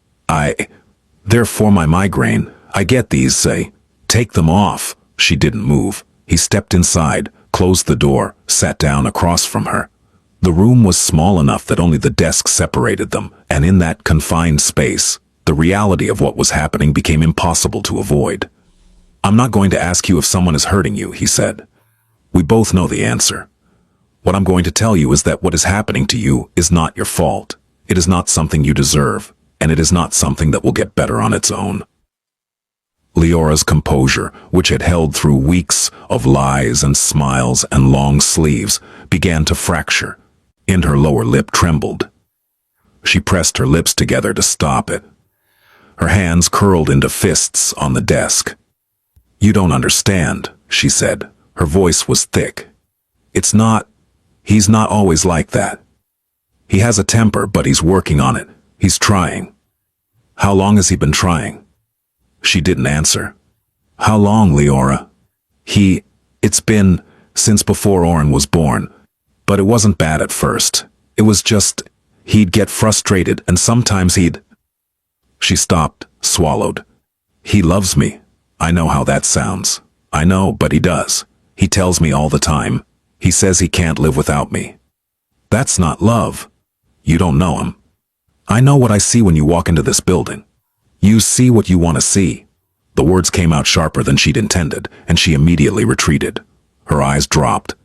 They're for my migraine. I get these, say. Take them off. She didn't move. He stepped inside, closed the door, sat down across from her. The room was small enough that only the desk separated them, and in that confined space, the reality of what was happening became impossible to avoid. I'm not going to ask you if someone is hurting you, he said. We both know the answer. What I'm going to tell you is that what is happening to you is not your fault. It is not something you deserve, and it is not something that will get better on its own. Leora's composure, which had held through weeks of lies and smiles and long sleeves, began to fracture, and her lower lip trembled. She pressed her lips together to stop it. Her hands curled into fists on the desk. You don't understand, she said. Her voice was thick. He's not always like that. He has a temper, but he's working on it. He's trying. How long has he been trying? She didn't answer. How long, Liora? It's been since before Oren was born. But it wasn't bad at first. It was just, he'd get frustrated and sometimes he'd... She stopped, swallowed. He loves me. I know how that sounds. I know, but he does. He tells me all the time. He says he can't live without me. That's not love. You don't know him. I know what I see when you walk into this building. You see what you want to see. The words came out sharper than she'd intended, and she immediately retreated. Her eyes dropped,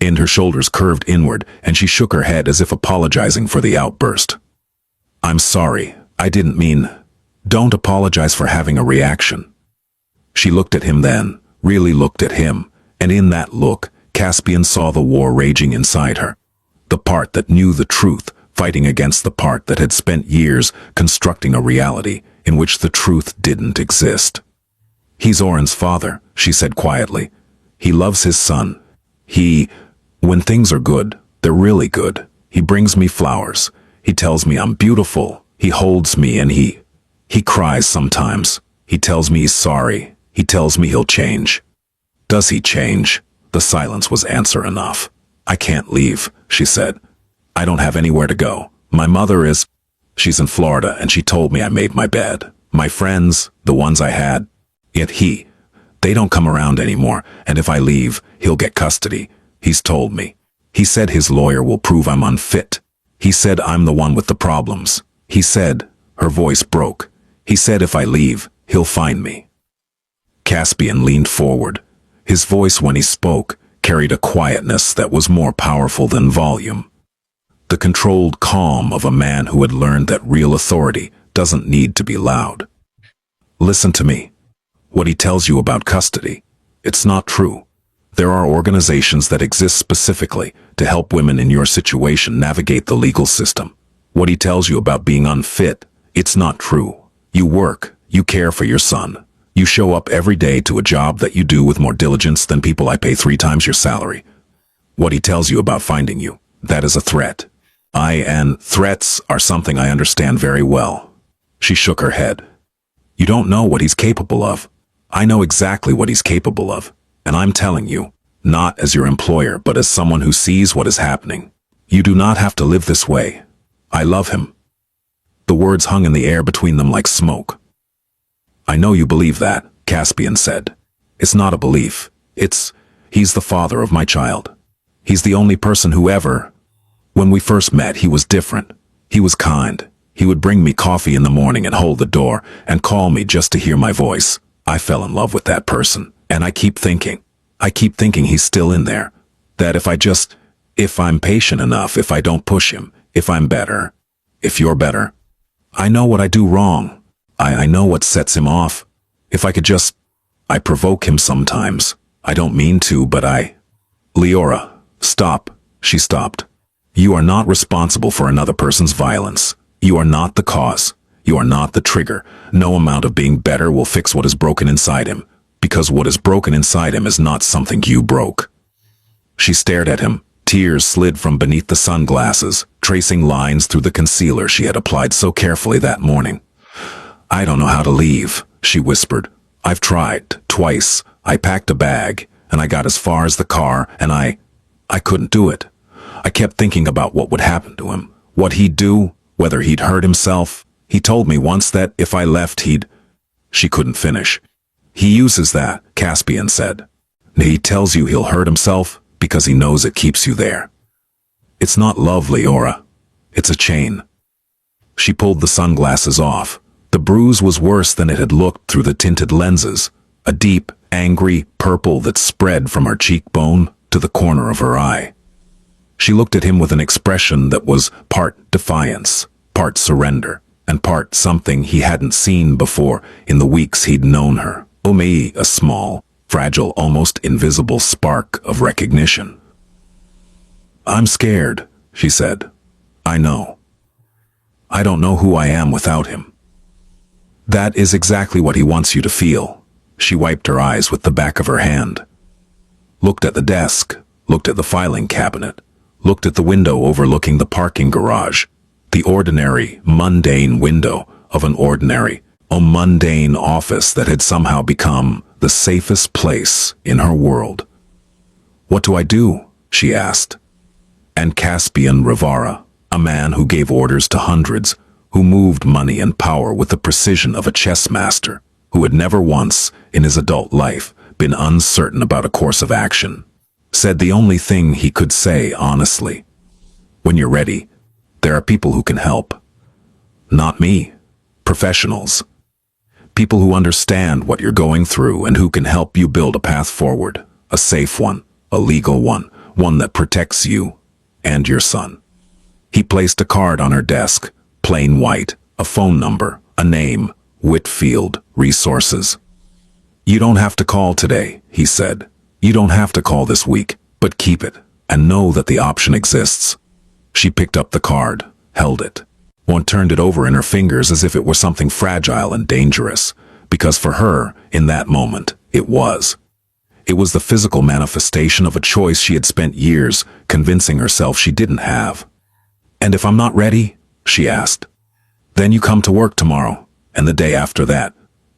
and her shoulders curved inward, and she shook her head as if apologizing for the outburst. I'm sorry. I didn't mean... Don't apologize for having a reaction. She looked at him then, really looked at him, and in that look, Caspian saw the war raging inside her. The part that knew the truth, fighting against the part that had spent years constructing a reality in which the truth didn't exist. He's Oren's father, she said quietly. He loves his son. When things are good, they're really good. He brings me flowers. He tells me I'm beautiful. He holds me and he cries sometimes. He tells me he's sorry. He tells me he'll change. Does he change? The silence was answer enough. I can't leave, she said. I don't have anywhere to go. My mother is... She's in Florida and she told me I made my bed. My friends, the ones I had, yet they don't come around anymore, and if I leave, he'll get custody. He's told me. He said his lawyer will prove I'm unfit. He said I'm the one with the problems. He said, her voice broke. He said if I leave, he'll find me. Caspian leaned forward. His voice when he spoke carried a quietness that was more powerful than volume. The controlled calm of a man who had learned that real authority doesn't need to be loud. Listen to me. What he tells you about custody, it's not true. There are organizations that exist specifically to help women in your situation navigate the legal system. What he tells you about being unfit, it's not true. You work, you care for your son. You show up every day to a job that you do with more diligence than people I pay 3 times your salary. What he tells you about finding you, that is a threat. Threats are something I understand very well. She shook her head. You don't know what he's capable of. I know exactly what he's capable of, and I'm telling you, not as your employer, but as someone who sees what is happening. You do not have to live this way. I love him. The words hung in the air between them like smoke. I know you believe that, Caspian said. It's not a belief. He's the father of my child. He's the only person who ever... When we first met, he was different. He was kind. He would bring me coffee in the morning and hold the door and call me just to hear my voice. I fell in love with that person, and I keep thinking he's still in there. That if I'm patient enough, if I don't push him, if I'm better, if you're better. I know what I do wrong. I know what sets him off. If I could I provoke him sometimes. I don't mean to, but Liora, stop. She stopped. You are not responsible for another person's violence. You are not the cause. You are not the trigger. No amount of being better will fix what is broken inside him, because what is broken inside him is not something you broke. She stared at him. Tears slid from beneath the sunglasses, tracing lines through the concealer she had applied so carefully that morning. I don't know how to leave, she whispered. I've tried, twice. I packed a bag, and I got as far as the car, and I couldn't do it. I kept thinking about what would happen to him, what he'd do, whether he'd hurt himself. He told me once that if I left She couldn't finish. He uses that, Caspian said. He tells you he'll hurt himself because he knows it keeps you there. It's not love, Liora. It's a chain. She pulled the sunglasses off. The bruise was worse than it had looked through the tinted lenses, a deep, angry purple that spread from her cheekbone to the corner of her eye. She looked at him with an expression that was part defiance, part surrender, and part something he hadn't seen before in the weeks he'd known her. A small, fragile, almost invisible spark of recognition. I'm scared, she said. I know. I don't know who I am without him. That is exactly what he wants you to feel. She wiped her eyes with the back of her hand. Looked at the desk, looked at the filing cabinet, looked at the window overlooking the parking garage, the ordinary, mundane window of an ordinary, mundane office that had somehow become the safest place in her world. What do I do? She asked. And Caspian Revara, a man who gave orders to hundreds, who moved money and power with the precision of a chess master, who had never once, in his adult life, been uncertain about a course of action, said the only thing he could say honestly. When you're ready, there are people who can help. Not me. Professionals. People who understand what you're going through and who can help you build a path forward, a safe one, a legal one, one that protects you and your son. He placed a card on her desk, plain white, a phone number, a name, Whitfield Resources. You don't have to call today, he said. You don't have to call this week, but keep it and know that the option exists. She picked up the card, held it. One turned it over in her fingers as if it were something fragile and dangerous, because for her, in that moment, it was. It was the physical manifestation of a choice she had spent years convincing herself she didn't have. And if I'm not ready? She asked. Then you come to work tomorrow, and the day after that,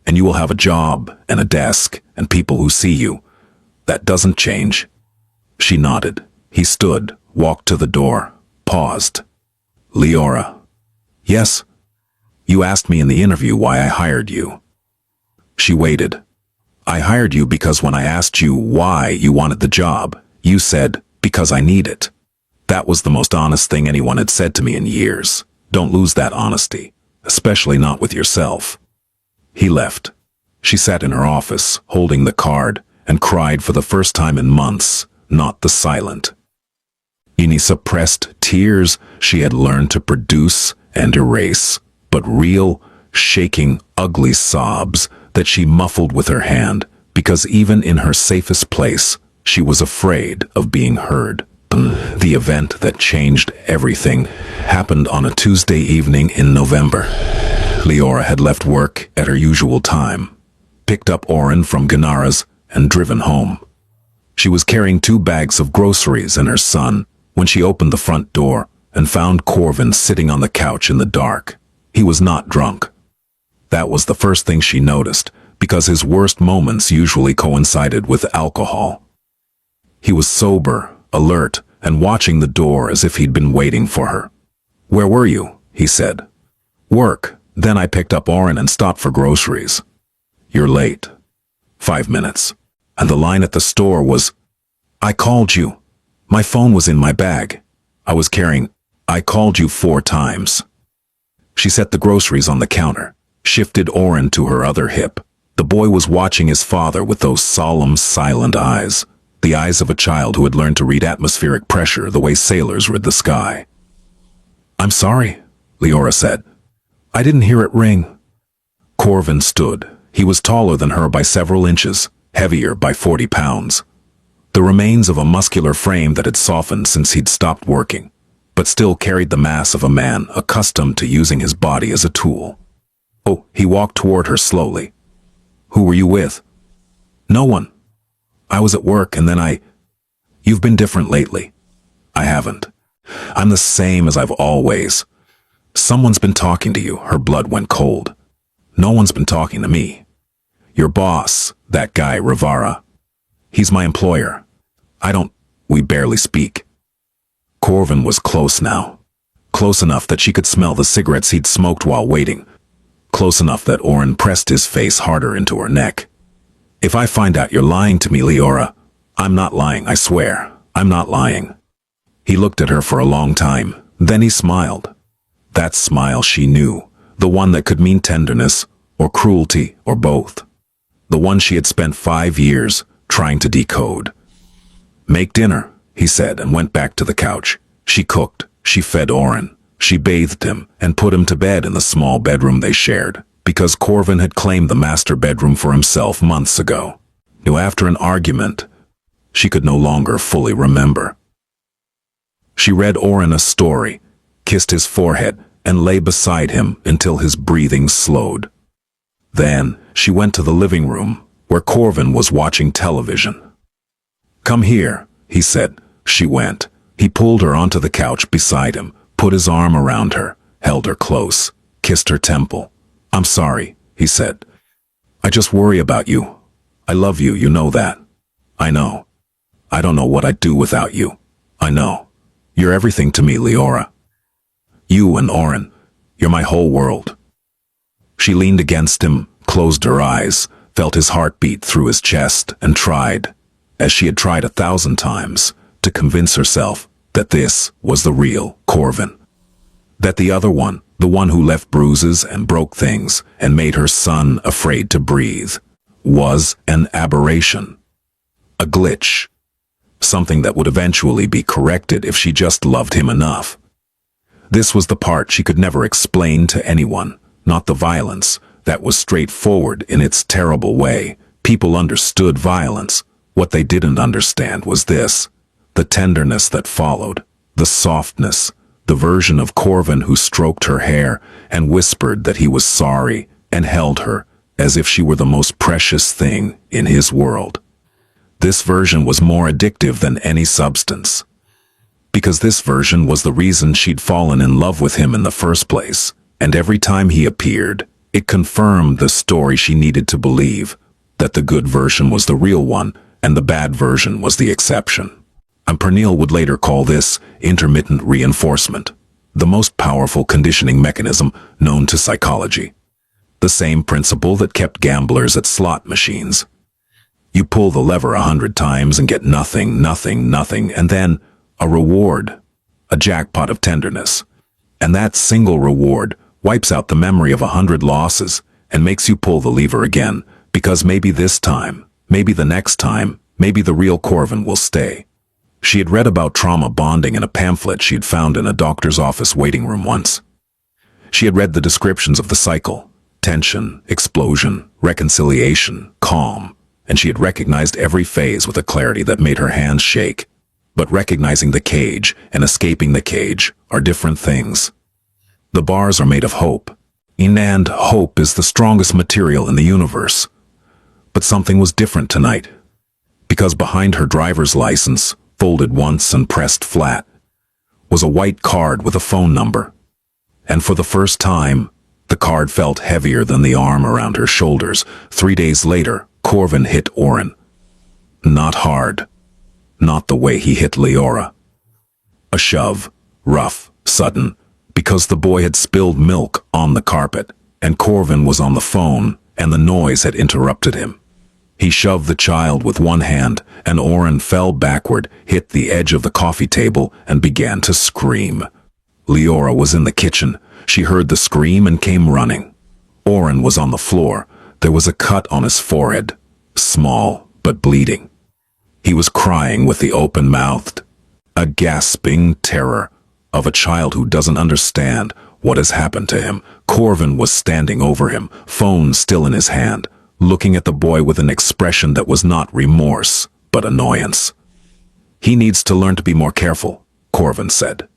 and you will have a job and a desk and people who see you. That doesn't change. She nodded. He stood, walked to the door, paused. Liora. Yes? You asked me in the interview why I hired you. She waited. I hired you because when I asked you why you wanted the job, you said, because I need it. That was the most honest thing anyone had said to me in years. Don't lose that honesty, especially not with yourself. He left. She sat in her office, holding the card, and cried for the first time in months, not the silent. Any suppressed tears she had learned to produce and erase, but real, shaking, ugly sobs that she muffled with her hand, because even in her safest place, she was afraid of being heard. The event that changed everything happened on a Tuesday evening in November. Liora had left work at her usual time, picked up Oren from Ganara's, and driven home. She was carrying 2 bags of groceries and her son when she opened the front door and found Corvin sitting on the couch in the dark. He was not drunk. That was the first thing she noticed, because his worst moments usually coincided with alcohol. He was sober, alert, and watching the door as if he'd been waiting for her. Where were you? He said. Work. Then I picked up Oren and stopped for groceries. You're late. 5 minutes. And the line at the store was, I called you. My phone was in my bag. I called you 4 times. She set the groceries on the counter, shifted Oren to her other hip. The boy was watching his father with those solemn, silent eyes, the eyes of a child who had learned to read atmospheric pressure the way sailors read the sky. "I'm sorry," Liora said. "I didn't hear it ring." Corvin stood. He was taller than her by several inches, heavier by 40 pounds. The remains of a muscular frame that had softened since he'd stopped working, but still carried the mass of a man accustomed to using his body as a tool. Oh, he walked toward her slowly. "Who were you with?" "No one. I was at work and then You've been different lately." "I haven't. I'm the same as I've always." "Someone's been talking to you." Her blood went cold. "No one's been talking to me. Your boss, that guy Revara. He's my employer. We barely speak." Corvin was close now. Close enough that she could smell the cigarettes he'd smoked while waiting. Close enough that Oren pressed his face harder into her neck. "If I find out you're lying to me, Liora..." "I'm not lying, I swear. I'm not lying." He looked at her for a long time. Then he smiled. That smile she knew. The one that could mean tenderness, or cruelty, or both. The one she had spent 5 years trying to decode. "Make dinner," he said, and went back to the couch. She cooked. She fed Oren. She bathed him and put him to bed in the small bedroom they shared, because Corvin had claimed the master bedroom for himself months ago. After an argument, she could no longer fully remember. She read Oren a story, kissed his forehead, and lay beside him until his breathing slowed. Then she went to the living room, where Corvin was watching television. "Come here," he said. She went. He pulled her onto the couch beside him, put his arm around her, held her close, kissed her temple. "I'm sorry," he said. "I just worry about you. I love you, you know that." "I know. I don't know what I'd do without you. I know. You're everything to me, Liora. You and Oren, you're my whole world." She leaned against him, closed her eyes, felt his heart beat through his chest, and tried, as she had tried 1,000 times, to convince herself that this was the real Corvin. That the other one, the one who left bruises and broke things and made her son afraid to breathe, was an aberration. A glitch. Something that would eventually be corrected if she just loved him enough. This was the part she could never explain to anyone, not the violence. That was straightforward in its terrible way. People understood violence. What they didn't understand was this. The tenderness that followed. The softness. The version of Corvin who stroked her hair and whispered that he was sorry and held her as if she were the most precious thing in his world. This version was more addictive than any substance. Because this version was the reason she'd fallen in love with him in the first place, and every time he appeared, it confirmed the story she needed to believe, that the good version was the real one and the bad version was the exception. And Pernille would later call this intermittent reinforcement, the most powerful conditioning mechanism known to psychology. The same principle that kept gamblers at slot machines. You pull the lever 100 times and get nothing, nothing, nothing, and then a reward, a jackpot of tenderness. And that single reward wipes out the memory of 100 losses and makes you pull the lever again, because maybe this time, maybe the next time, maybe the real Corvin will stay. She had read about trauma bonding in a pamphlet she'd found in a doctor's office waiting room once. She had read the descriptions of the cycle: tension, explosion, reconciliation, calm, and she had recognized every phase with a clarity that made her hands shake. But recognizing the cage and escaping the cage are different things. The bars are made of hope, and hope is the strongest material in the universe. But something was different tonight, because behind her driver's license, folded once and pressed flat, was a white card with a phone number. And for the first time, the card felt heavier than the arm around her shoulders. 3 days later, Corvin hit Oren. Not hard. Not the way he hit Liora. A shove, rough, sudden, because the boy had spilled milk on the carpet, and Corvin was on the phone, and the noise had interrupted him. He shoved the child with one hand, and Oren fell backward, hit the edge of the coffee table, and began to scream. Liora was in the kitchen. She heard the scream and came running. Oren was on the floor. There was a cut on his forehead, small but bleeding. He was crying with the open-mouthed, a gasping terror of a child who doesn't understand what has happened to him. Corvin was standing over him, phone still in his hand, looking at the boy with an expression that was not remorse, but annoyance. "He needs to learn to be more careful," Corvin said.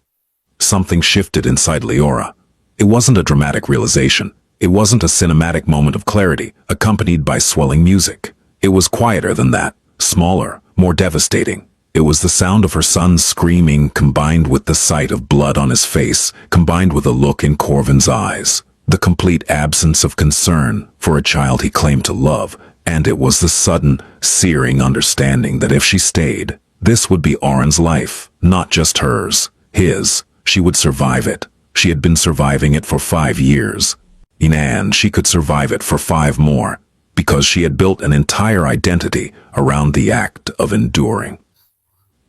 Something shifted inside Liora. It wasn't a dramatic realization. It wasn't a cinematic moment of clarity, accompanied by swelling music. It was quieter than that, smaller, more devastating. It was the sound of her son screaming, combined with the sight of blood on his face, combined with a look in Corvin's eyes. The complete absence of concern for a child he claimed to love, and it was the sudden, searing understanding that if she stayed, this would be Oren's life, not just hers, his. She would survive it. She had been surviving it for 5 years. And she could survive it for 5 more, because she had built an entire identity around the act of enduring.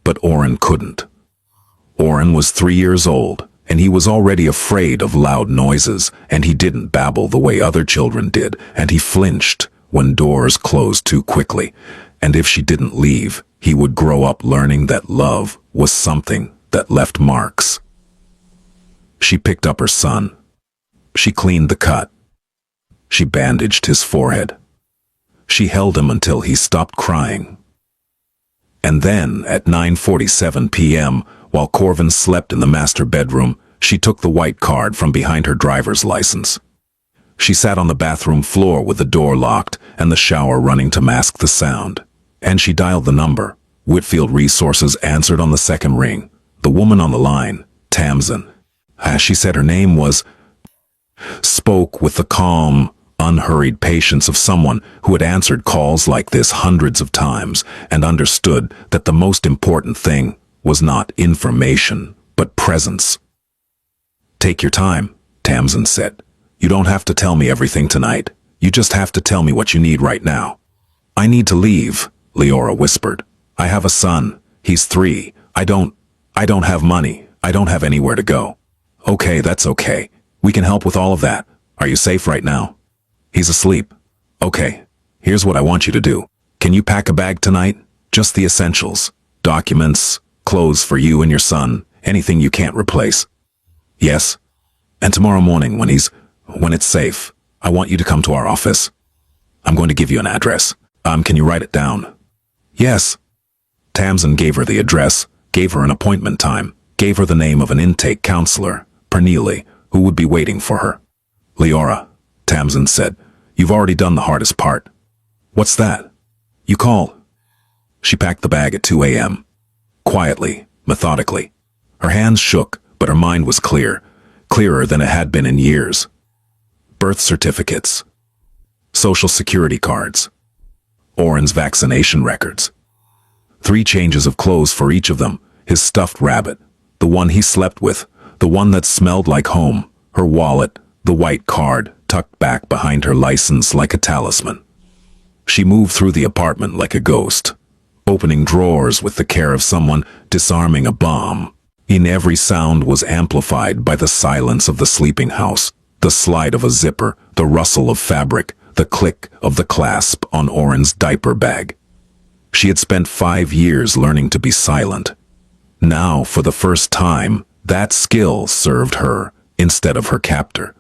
But Oren couldn't. Oren was 3 years old, and he was already afraid of loud noises, and he didn't babble the way other children did, and he flinched when doors closed too quickly. And if she didn't leave, he would grow up learning that love was something that left marks. She picked up her son. She cleaned the cut. She bandaged his forehead. She held him until he stopped crying. And then, at 9:47 p.m., while Corvin slept in the master bedroom, she took the white card from behind her driver's license. She sat on the bathroom floor with the door locked and the shower running to mask the sound. And she dialed the number. Whitfield Resources answered on the second ring. The woman on the line, Tamsin, as she said her name was, spoke with the calm, unhurried patience of someone who had answered calls like this hundreds of times and understood that the most important thing was not information, but presence. "Take your time," Tamsin said. "You don't have to tell me everything tonight. You just have to tell me what you need right now." "I need to leave," Liora whispered. "I have a son. He's 3. I don't have money. I don't have anywhere to go." "Okay, that's okay. We can help with all of that. Are you safe right now?" "He's asleep." "Okay, here's what I want you to do. Can you pack a bag tonight? Just the essentials. Documents, clothes for you and your son, anything you can't replace." "Yes. And tomorrow morning when it's safe, I want you to come to our office. I'm going to give you an address. Can you write it down?" "Yes." Tamsin gave her the address, gave her an appointment time, gave her the name of an intake counselor, Pernille, who would be waiting for her. "Liora," Tamsin said, "you've already done the hardest part." "What's that?" "You call." She packed the bag at 2 a.m. Quietly, methodically. Her hands shook, but her mind was clear, clearer than it had been in years. Birth certificates, social security cards, Oren's vaccination records. 3 changes of clothes for each of them, his stuffed rabbit, the one he slept with, the one that smelled like home, her wallet, the white card tucked back behind her license like a talisman. She moved through the apartment like a ghost, opening drawers with the care of someone disarming a bomb. In every sound was amplified by the silence of the sleeping house, the slide of a zipper, the rustle of fabric, the click of the clasp on Oren's diaper bag. She had spent 5 years learning to be silent. Now, for the first time, that skill served her instead of her captor.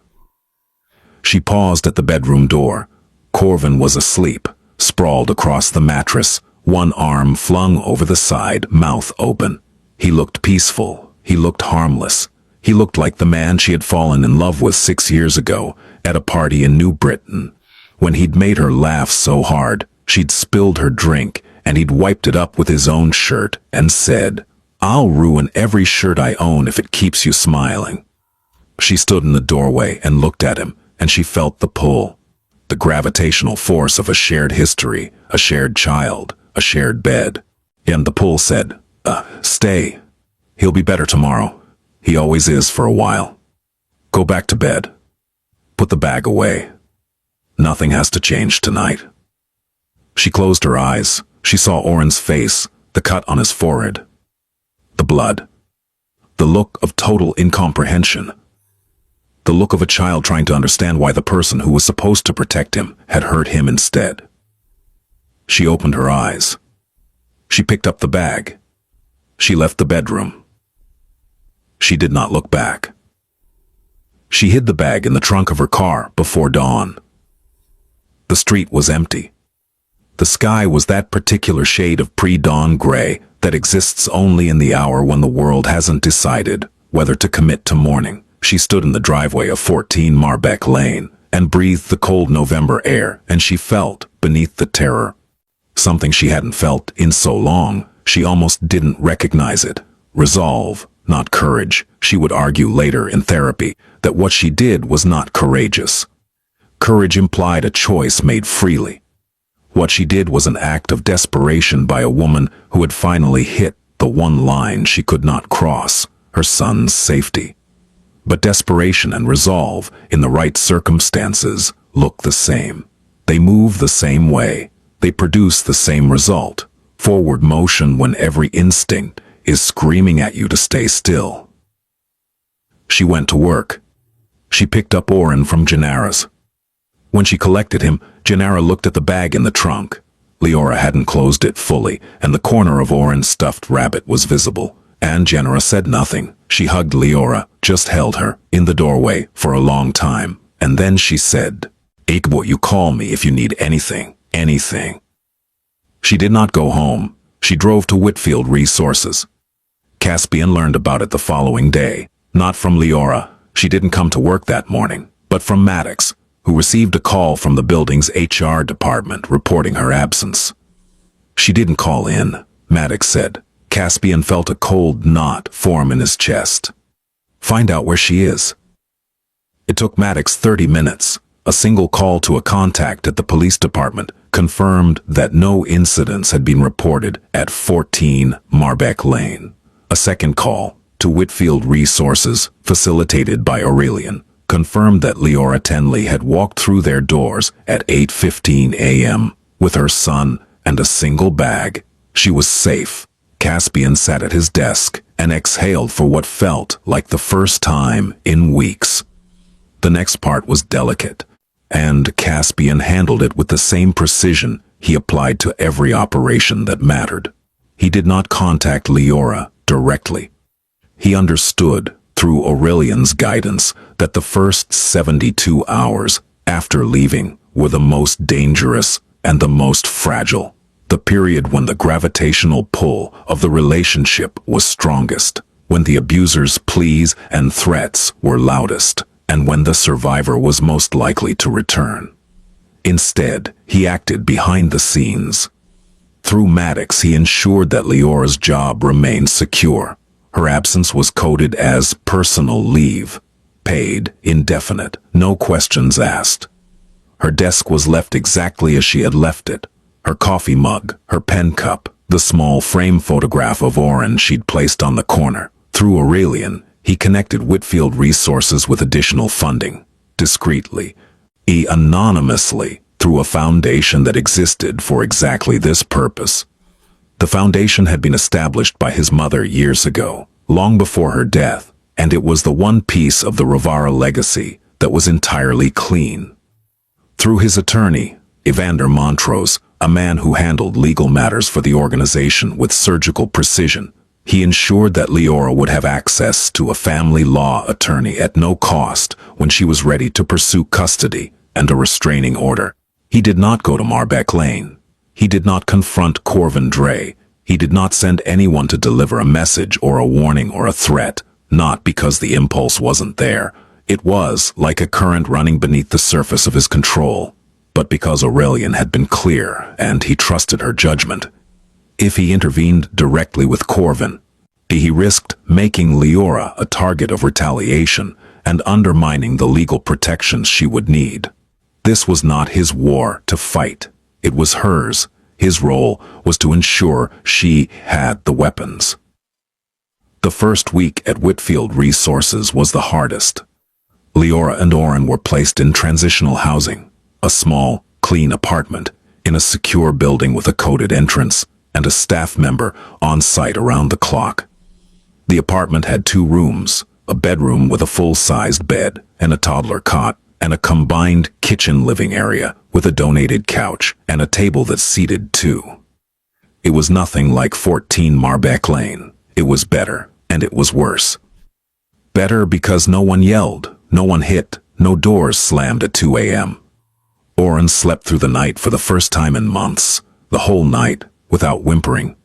She paused at the bedroom door. Corvin was asleep, sprawled across the mattress, one arm flung over the side, mouth open. He looked peaceful. He looked harmless. He looked like the man she had fallen in love with 6 years ago at a party in New Britain, when he'd made her laugh so hard she'd spilled her drink, and he'd wiped it up with his own shirt and said, "I'll ruin every shirt I own if it keeps you smiling." She stood in the doorway and looked at him, and she felt the pull, the gravitational force of a shared history, a shared child, a shared bed. And the pull said, "Stay. He'll be better tomorrow. He always is for a while. Go back to bed. Put the bag away. Nothing has to change tonight." She closed her eyes. She saw Oren's face, the cut on his forehead, the blood, the look of total incomprehension. the look of a child trying to understand why the person who was supposed to protect him had hurt him instead. She opened her eyes. She picked up the bag. She left the bedroom. She did not look back. She hid the bag in the trunk of her car before dawn. The street was empty. The sky was that particular shade of pre-dawn gray that exists only in the hour when the world hasn't decided whether to commit to morning. She stood in the driveway of 14 Marbeck Lane and breathed the cold November air, and she felt beneath the terror. Something she hadn't felt in so long, she almost didn't recognize it. Resolve, not courage. She would argue later in therapy that what she did was not courageous. Courage implied a choice made freely. What she did was an act of desperation by a woman who had finally hit the one line she could not cross, her son's safety. But desperation and resolve, in the right circumstances, look the same. They move the same way. They produce the same result. Forward motion when every instinct is screaming at you to stay still. She went to work. She picked up Oren from Gennara's. When she collected him, Gennara looked at the bag in the trunk. Liora hadn't closed it fully, and the corner of Oren's stuffed rabbit was visible. And Gennara said nothing. She hugged Liora, just held her, in the doorway, for a long time. And then she said, "Ikbo, you call me if you need anything, anything." She did not go home. She drove to Whitfield Resources. Caspian learned about it the following day. Not from Liora. She didn't come to work that morning, but from Maddox, who received a call from the building's HR department reporting her absence. She didn't call in, Maddox said. Caspian felt a cold knot form in his chest. Find out where she is. It took Maddox 30 minutes. A single call to a contact at the police department confirmed that no incidents had been reported at 14 Marbeck Lane. A second call to Whitfield Resources, facilitated by Aurelian, confirmed that Liora Tenley had walked through their doors at 8:15 a.m. with her son and a single bag. She was safe. Caspian sat at his desk and exhaled for what felt like the first time in weeks. The next part was delicate, and Caspian handled it with the same precision he applied to every operation that mattered. He did not contact Liora directly. He understood, through Aurelian's guidance, that the first 72 hours after leaving were the most dangerous and the most fragile, the period when the gravitational pull of the relationship was strongest, when the abuser's pleas and threats were loudest, and when the survivor was most likely to return. Instead, he acted behind the scenes. Through Maddox, he ensured that Liora's job remained secure. Her absence was coded as personal leave, paid, indefinite, no questions asked. Her desk was left exactly as she had left it. Her coffee mug, her pen cup, the small frame photograph of Oren she'd placed on the corner. Through Aurelian, he connected Whitfield Resources with additional funding, discreetly, anonymously, through a foundation that existed for exactly this purpose. The foundation had been established by his mother years ago, long before her death, and it was the one piece of the Revara legacy that was entirely clean. Through his attorney, Evander Montrose, a man who handled legal matters for the organization with surgical precision, he ensured that Liora would have access to a family law attorney at no cost when she was ready to pursue custody and a restraining order. He did not go to Marbeck Lane. He did not confront Corvin Dre. He did not send anyone to deliver a message or a warning or a threat, not because the impulse wasn't there. It was like a current running beneath the surface of his control, but because Aurelian had been clear and he trusted her judgment. If he intervened directly with Corvin, he risked making Liora a target of retaliation and undermining the legal protections she would need. This was not his war to fight. It was hers. His role was to ensure she had the weapons. The first week at Whitfield Resources was the hardest. Liora and Oren were placed in transitional housing, a small, clean apartment in a secure building with a coded entrance and a staff member on site around the clock. The apartment had 2 rooms, A bedroom with a full-sized bed and a toddler cot, and a combined kitchen living area with a donated couch and a table that seated two. It was nothing like 14 Marbeck Lane. It was better, and it was worse. Better because no one yelled, no one hit, no doors slammed at 2 a.m. Oren slept through the night for the first time in months, the whole night, without whimpering.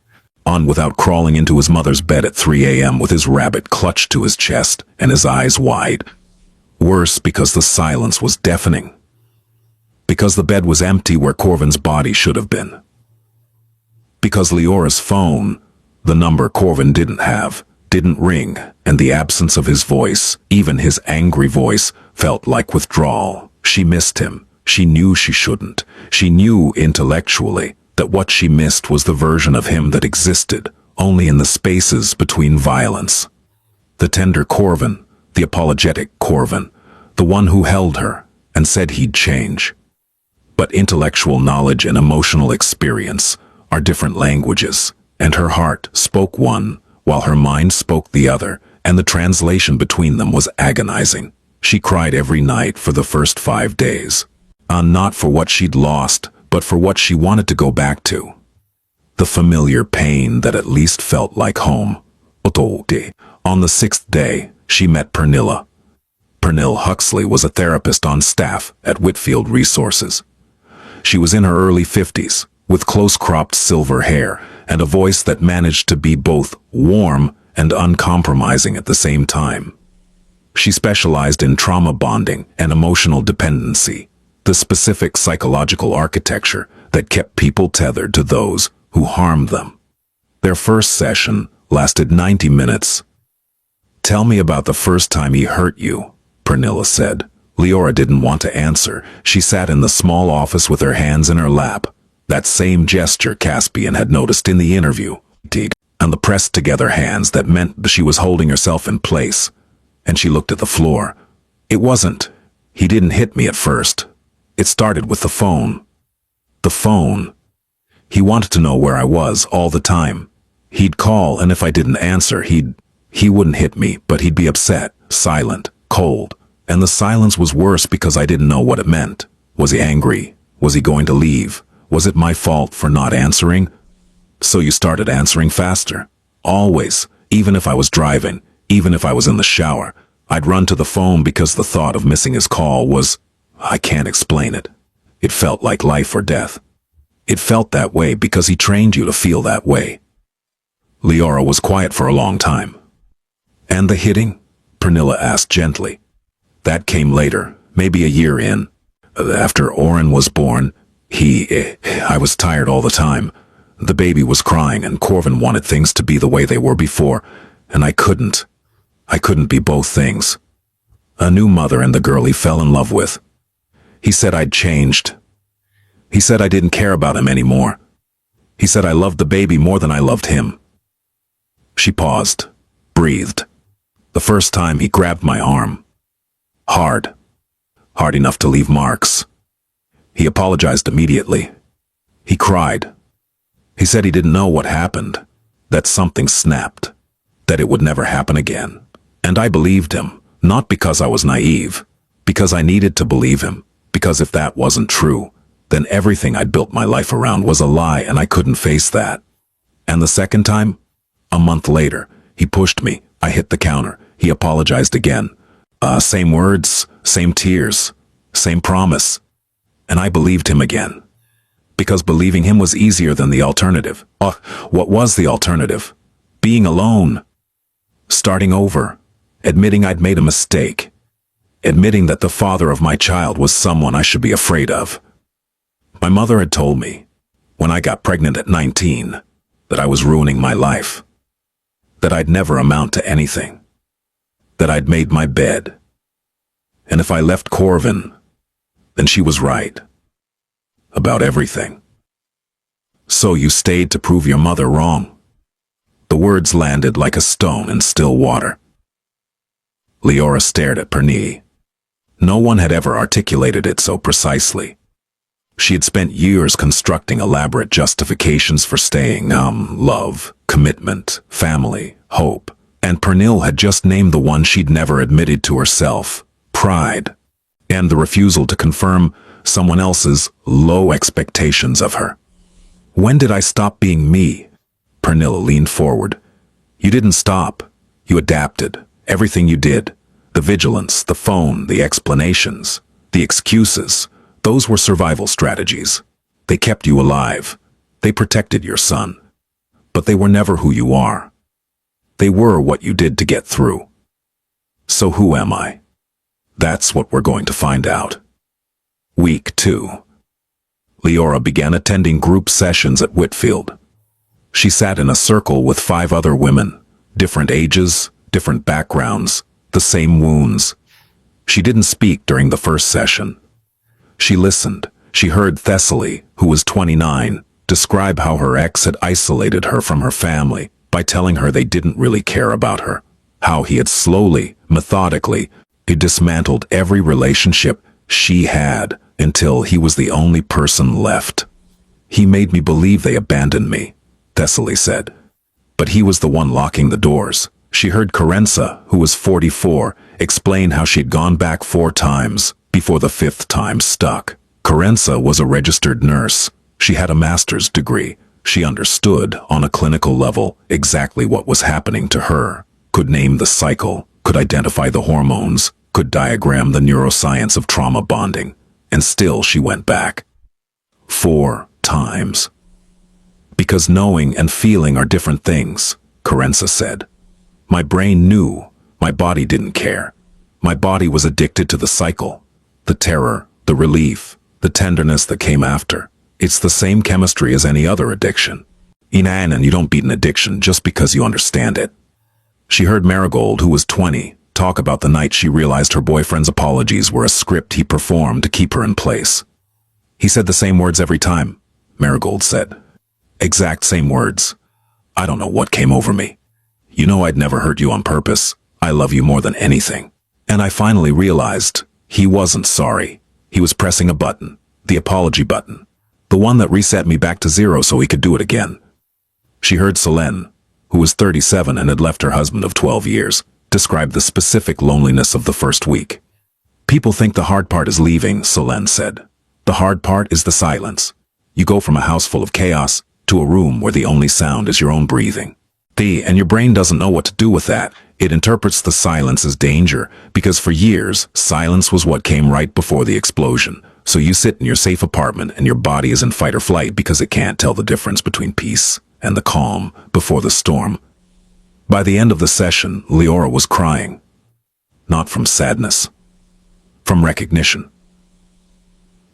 Without crawling into his mother's bed at 3 a.m. with his rabbit clutched to his chest and his eyes wide. Worse because the silence was deafening. Because the bed was empty where Corvin's body should have been. Because Liora's phone, the number Corvin didn't have, didn't ring, and the absence of his voice, even his angry voice, felt like withdrawal. She missed him. She knew she shouldn't. She knew intellectually that what she missed was the version of him that existed only in the spaces between violence. The tender Corvin, the apologetic Corvin, the one who held her and said he'd change. But intellectual knowledge and emotional experience are different languages, and her heart spoke one while her mind spoke the other, and the translation between them was agonizing. She cried every night for the first 5 days. Not for what she'd lost, but for what she wanted to go back to. The familiar pain that at least felt like home. On the 6th day, she met Pernilla. Pernille Huxley was a therapist on staff at Whitfield Resources. She was in her early 50s, with close-cropped silver hair and a voice that managed to be both warm and uncompromising at the same time. She specialized in trauma bonding and emotional dependency, the specific psychological architecture that kept people tethered to those who harmed them. Their first session lasted 90 minutes. "Tell me about the first time he hurt you," Pernilla said. Liora didn't want to answer. She sat in the small office with her hands in her lap. That same gesture Caspian had noticed in the interview, and the pressed-together hands that meant she was holding herself in place. And she looked at the floor. He didn't hit me at first. It started with the phone. The phone. He wanted to know where I was all the time. He'd call, and if I didn't answer, he wouldn't hit me, but he'd be upset, silent, cold. And the silence was worse because I didn't know what it meant. Was he angry? Was he going to leave? Was it my fault for not answering? So you started answering faster. Always. Even if I was driving, even if I was in the shower, I'd run to the phone because the thought of missing his call was, I can't explain it. It felt like life or death. It felt that way because he trained you to feel that way. Liora was quiet for a long time. "And the hitting?" Pernilla asked gently. "That came later, maybe a year in. After Oren was born, I was tired all the time. The baby was crying and Corvin wanted things to be the way they were before, and I couldn't. I couldn't be both things. A new mother and the girl he fell in love with. He said I'd changed. He said I didn't care about him anymore. He said I loved the baby more than I loved him." She paused, breathed. The first time he grabbed my arm. Hard. Hard enough to leave marks. He apologized immediately. He cried. He said he didn't know what happened, that something snapped, that it would never happen again. And I believed him, not because I was naive, because I needed to believe him, because if that wasn't true, then everything I'd built my life around was a lie and I couldn't face that. And the second time? A month later, he pushed me. I hit the counter. He apologized again. Same words, same tears, same promise. And I believed him again. Because believing him was easier than the alternative. What was the alternative? Being alone. Starting over. Admitting I'd made a mistake. Admitting that the father of my child was someone I should be afraid of. My mother had told me, when I got pregnant at 19, that I was ruining my life. That I'd never amount to anything. That I'd made my bed. And if I left Corvin, then she was right. About everything. "So you stayed to prove your mother wrong." The words landed like a stone in still water. Liora stared at Pernille. No one had ever articulated it so precisely. She had spent years constructing elaborate justifications for staying, love, commitment, family, hope, And Pernille had just named the one she'd never admitted to herself: pride. And the refusal to confirm someone else's low expectations of her. When did I stop being me? Pernille leaned forward. You didn't stop. You adapted. Everything you did. The vigilance, the phone, the explanations, the excuses. Those were survival strategies. They kept you alive. They protected your son. But they were never who you are. They were what you did to get through. So who am I? That's what we're going to find out. Week 2. Liora began attending group sessions at Whitfield. She sat in a circle with 5 other women, different ages, different backgrounds, the same wounds. She didn't speak during the first session. She listened. She heard Thessaly, who was 29, describe how her ex had isolated her from her family by telling her they didn't really care about her, how he had slowly, methodically, dismantled every relationship she had until he was the only person left. He made me believe they abandoned me, Thessaly said. But he was the one locking the doors. She heard Carenza, who was 44, explain how she'd gone back 4 times before the 5th time stuck. Carenza was a registered nurse. She had a master's degree. She understood, on a clinical level, exactly what was happening to her, could name the cycle, could identify the hormones, could diagram the neuroscience of trauma bonding. And still she went back. 4 times. Because knowing and feeling are different things, Carenza said. My brain knew. My body didn't care. My body was addicted to the cycle. The terror, the relief, the tenderness that came after. It's the same chemistry as any other addiction. And you don't beat an addiction just because you understand it. She heard Marigold, who was 20, talk about the night she realized her boyfriend's apologies were a script he performed to keep her in place. He said the same words every time, Marigold said. Exact same words. I don't know what came over me. You know I'd never hurt you on purpose. I love you more than anything. And I finally realized he wasn't sorry. He was pressing a button, the apology button, the one that reset me back to 0 so he could do it again. She heard Selene, who was 37 and had left her husband of 12 years, describe the specific loneliness of the first week. People think the hard part is leaving, Selene said. The hard part is the silence. You go from a house full of chaos to a room where the only sound is your own breathing. And your brain doesn't know what to do with that. It interprets the silence as danger, because for years, silence was what came right before the explosion. So you sit in your safe apartment and your body is in fight or flight because it can't tell the difference between peace and the calm before the storm. By the end of the session, Liora was crying. Not from sadness. From recognition.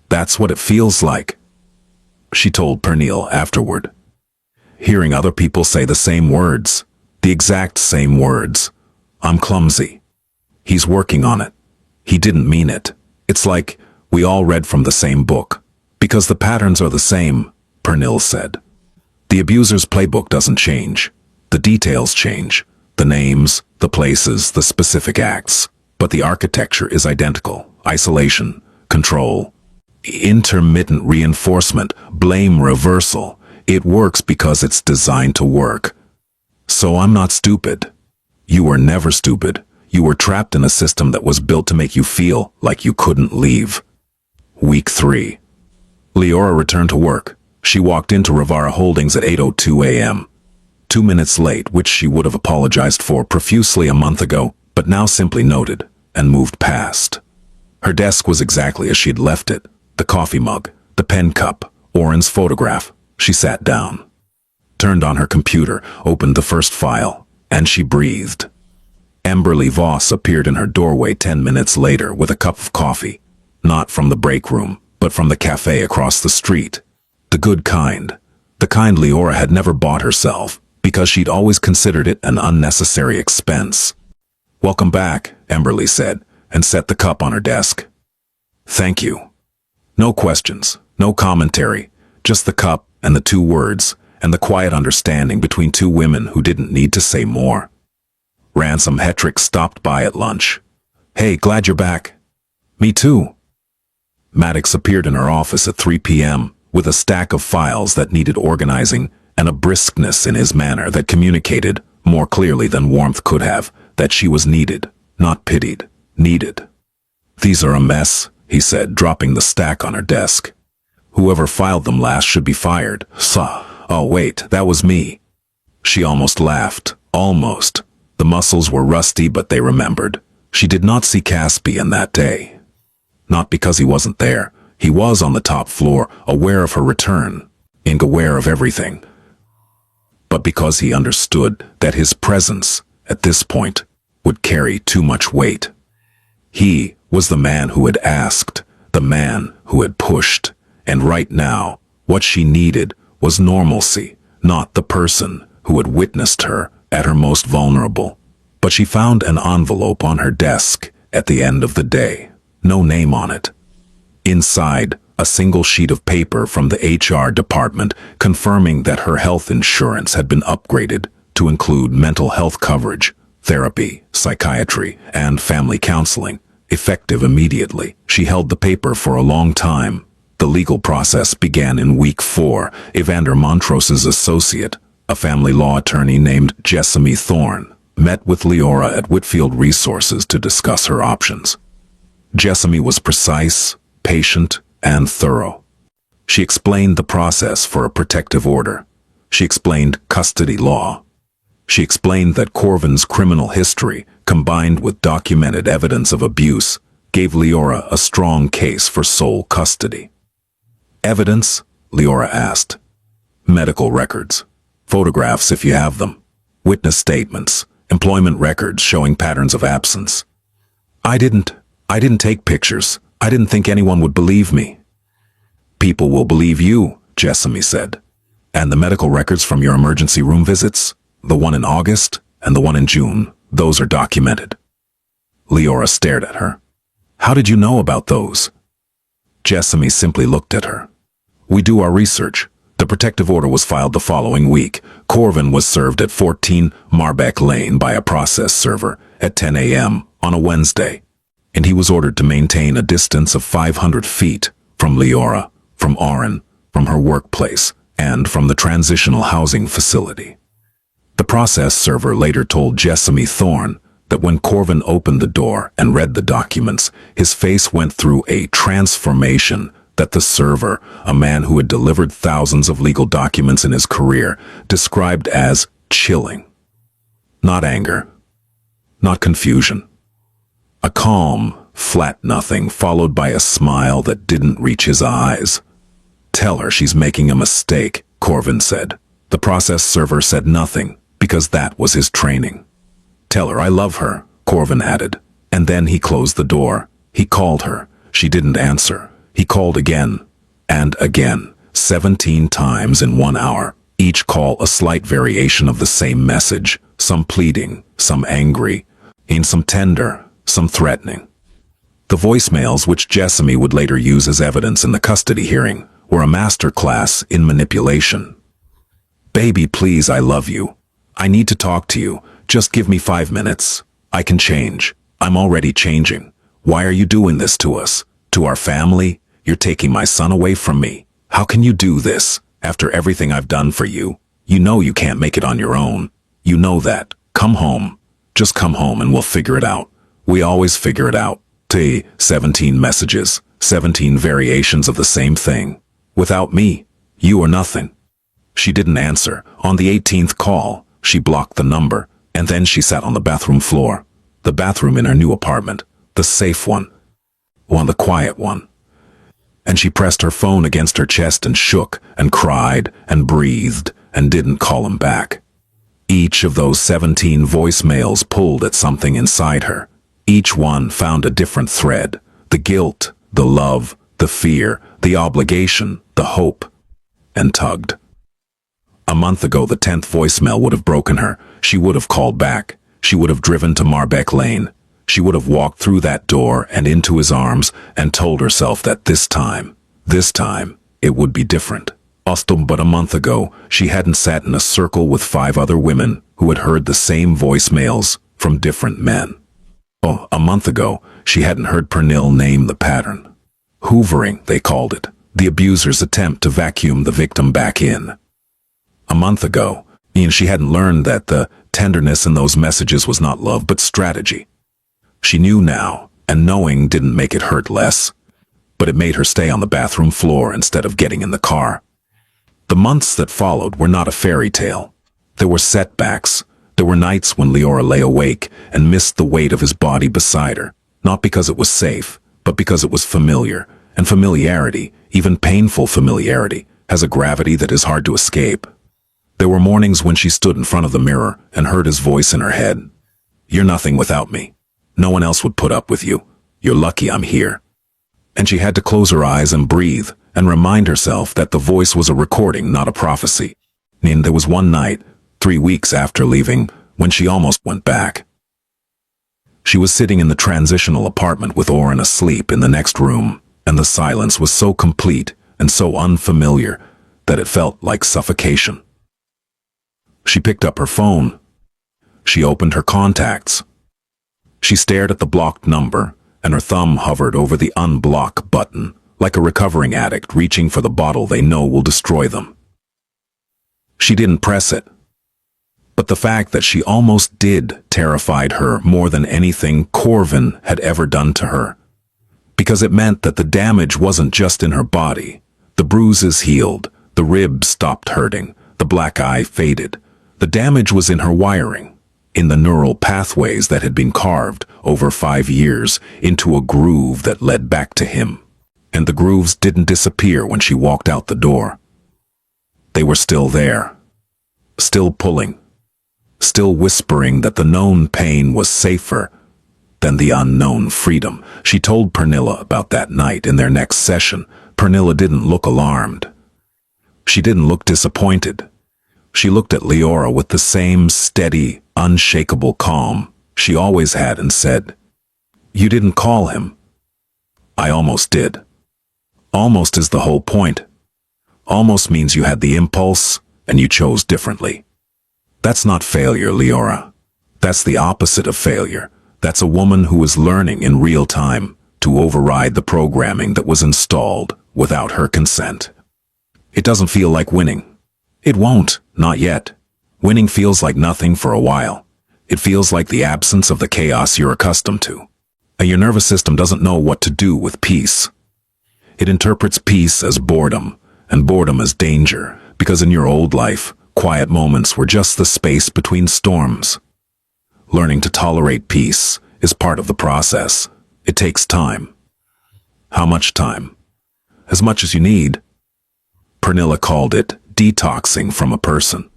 That's what it feels like, she told Pernille afterward. Hearing other people say the same words, the exact same words. I'm clumsy. He's working on it. He didn't mean it. It's like we all read from the same book. Because the patterns are the same, Pernille said. The abuser's playbook doesn't change. The details change. The names, the places, the specific acts. But the architecture is identical. Isolation, control, intermittent reinforcement, blame reversal. It works because it's designed to work. So I'm not stupid. You were never stupid. You were trapped in a system that was built to make you feel like you couldn't leave. Week 3. Liora returned to work. She walked into Revara Holdings at 8:02 a.m. 2 minutes late, which she would have apologized for profusely a month ago, but now simply noted and moved past. Her desk was exactly as she'd left it. The coffee mug, the pen cup, Oren's photograph. She sat down, turned on her computer, opened the first file, and she breathed. Emberly Voss appeared in her doorway 10 minutes later with a cup of coffee, not from the break room, but from the cafe across the street. The good kind. The kind Liora had never bought herself, because she'd always considered it an unnecessary expense. Welcome back, Emberly said, and set the cup on her desk. Thank you. No questions, no commentary, just the cup and the 2 words, and the quiet understanding between 2 women who didn't need to say more. Ransom Hetrick stopped by at lunch. Hey, glad you're back. Me too. Maddox appeared in her office at 3 p.m. with a stack of files that needed organizing and a briskness in his manner that communicated more clearly than warmth could have, that she was needed, not pitied, needed. "These are a mess," he said, dropping the stack on her desk. "Whoever filed them last should be fired." Oh wait, that was me." She almost laughed. Almost. The muscles were rusty, but they remembered. She did not see Caspian that day. Not because he wasn't there. He was on the top floor, aware of her return, aware of everything. But because he understood that his presence, at this point, would carry too much weight. He was the man who had asked, the man who had pushed, and right now, what she needed was normalcy, not the person who had witnessed her at her most vulnerable. But she found an envelope on her desk at the end of the day. No name on it. Inside, a single sheet of paper from the HR department confirming that her health insurance had been upgraded to include mental health coverage, therapy, psychiatry, and family counseling, effective immediately. She held the paper for a long time. The legal process began in week 4. Evander Montrose's associate, a family law attorney named Jessamy Thorne, met with Liora at Whitfield Resources to discuss her options. Jessamy was precise, patient, and thorough. She explained the process for a protective order. She explained custody law. She explained that Corvin's criminal history, combined with documented evidence of abuse, gave Liora a strong case for sole custody. "Evidence?" Liora asked. "Medical records. Photographs if you have them. Witness statements. Employment records showing patterns of absence." I didn't take pictures. I didn't think anyone would believe me." "People will believe you," Jessamy said. "And the medical records from your emergency room visits, the one in August and the one in June, those are documented." Liora stared at her. "How did you know about those?" Jessamy simply looked at her. "We do our research. The protective order was filed the following week. Corvin was served at 14 Marbeck Lane by a process server at 10 a.m. on a Wednesday. And he was ordered to maintain a distance of 500 feet from Liora, from Oren, from her workplace, and from the transitional housing facility." The process server later told Jessamy Thorne that when Corvin opened the door and read the documents, his face went through a transformation that the server, a man who had delivered thousands of legal documents in his career, described as chilling. Not anger, not confusion. A calm, flat nothing followed by a smile that didn't reach his eyes. "Tell her she's making a mistake," Corvin said. The process server said nothing, because that was his training. "Tell her I love her," Corvin added. And then he closed the door. He called her. She didn't answer. He called again, and again, 17 times in 1 hour. Each call a slight variation of the same message, some pleading, some angry, and some tender, some threatening. The voicemails, which Jessamy would later use as evidence in the custody hearing, were a master class in manipulation. "Baby, please, I love you. I need to talk to you. Just give me 5 minutes. I can change. I'm already changing. Why are you doing this to us? To our family? You're taking my son away from me. How can you do this, after everything I've done for you? You know you can't make it on your own. You know that. Come home. Just come home and we'll figure it out. We always figure it out." 17 messages, 17 variations of the same thing. "Without me, you are nothing." She didn't answer. On the 18th call, she blocked the number, and then she sat on the bathroom floor. The bathroom in her new apartment. The safe one. The quiet one. And she pressed her phone against her chest and shook and cried and breathed and didn't call him back. Each of those 17 voicemails pulled at something inside her. Each one found a different thread. The guilt, the love, the fear, the obligation, the hope, and tugged. A month ago, the 10th voicemail would have broken her. She would have called back. She would have driven to Marbeck Lane. She would have walked through that door and into his arms and told herself that this time, it would be different. But a month ago, she hadn't sat in a circle with 5 other women who had heard the same voicemails from different men. A month ago, she hadn't heard Pernille name the pattern. Hoovering, they called it. The abuser's attempt to vacuum the victim back in. A month ago, she hadn't learned that the Tenderness in those messages was not love but strategy. She knew now, and knowing didn't make it hurt less, but it made her stay on the bathroom floor instead of getting in the car. The months that followed were not a fairy tale. There were setbacks. There were nights when Liora lay awake and missed the weight of his body beside her, not because it was safe, but because it was familiar, and familiarity, even painful familiarity, has a gravity that is hard to escape. There were mornings when she stood in front of the mirror and heard his voice in her head. "You're nothing without me. No one else would put up with you. You're lucky I'm here." And she had to close her eyes and breathe and remind herself that the voice was a recording, not a prophecy. And there was one night, 3 weeks after leaving, when she almost went back. She was sitting in the transitional apartment with Oren asleep in the next room, and the silence was so complete and so unfamiliar that it felt like suffocation. She picked up her phone. She opened her contacts. She stared at the blocked number, and her thumb hovered over the unblock button, like a recovering addict reaching for the bottle they know will destroy them. She didn't press it. But the fact that she almost did terrified her more than anything Corvin had ever done to her. Because it meant that the damage wasn't just in her body. The bruises healed, the ribs stopped hurting, the black eye faded. The damage was in her wiring, in the neural pathways that had been carved over 5 years into a groove that led back to him. And the grooves didn't disappear when she walked out the door. They were still there, still pulling, still whispering that the known pain was safer than the unknown freedom. She told Pernilla about that night in their next session. Pernilla didn't look alarmed. She didn't look disappointed. She looked at Liora with the same steady, unshakable calm she always had and said, "You didn't call him." "I almost did." Almost is the whole point. Almost means you had the impulse and you chose differently. That's not failure, Liora. That's the opposite of failure. That's a woman who is learning in real time to override the programming that was installed without her consent. It doesn't feel like winning. It won't, not yet. Winning feels like nothing for a while. It feels like the absence of the chaos you're accustomed to. And your nervous system doesn't know what to do with peace. It interprets peace as boredom, and boredom as danger, because in your old life, quiet moments were just the space between storms. Learning to tolerate peace is part of the process. It takes time. How much time? As much as you need. Pernilla called it detoxing from a person.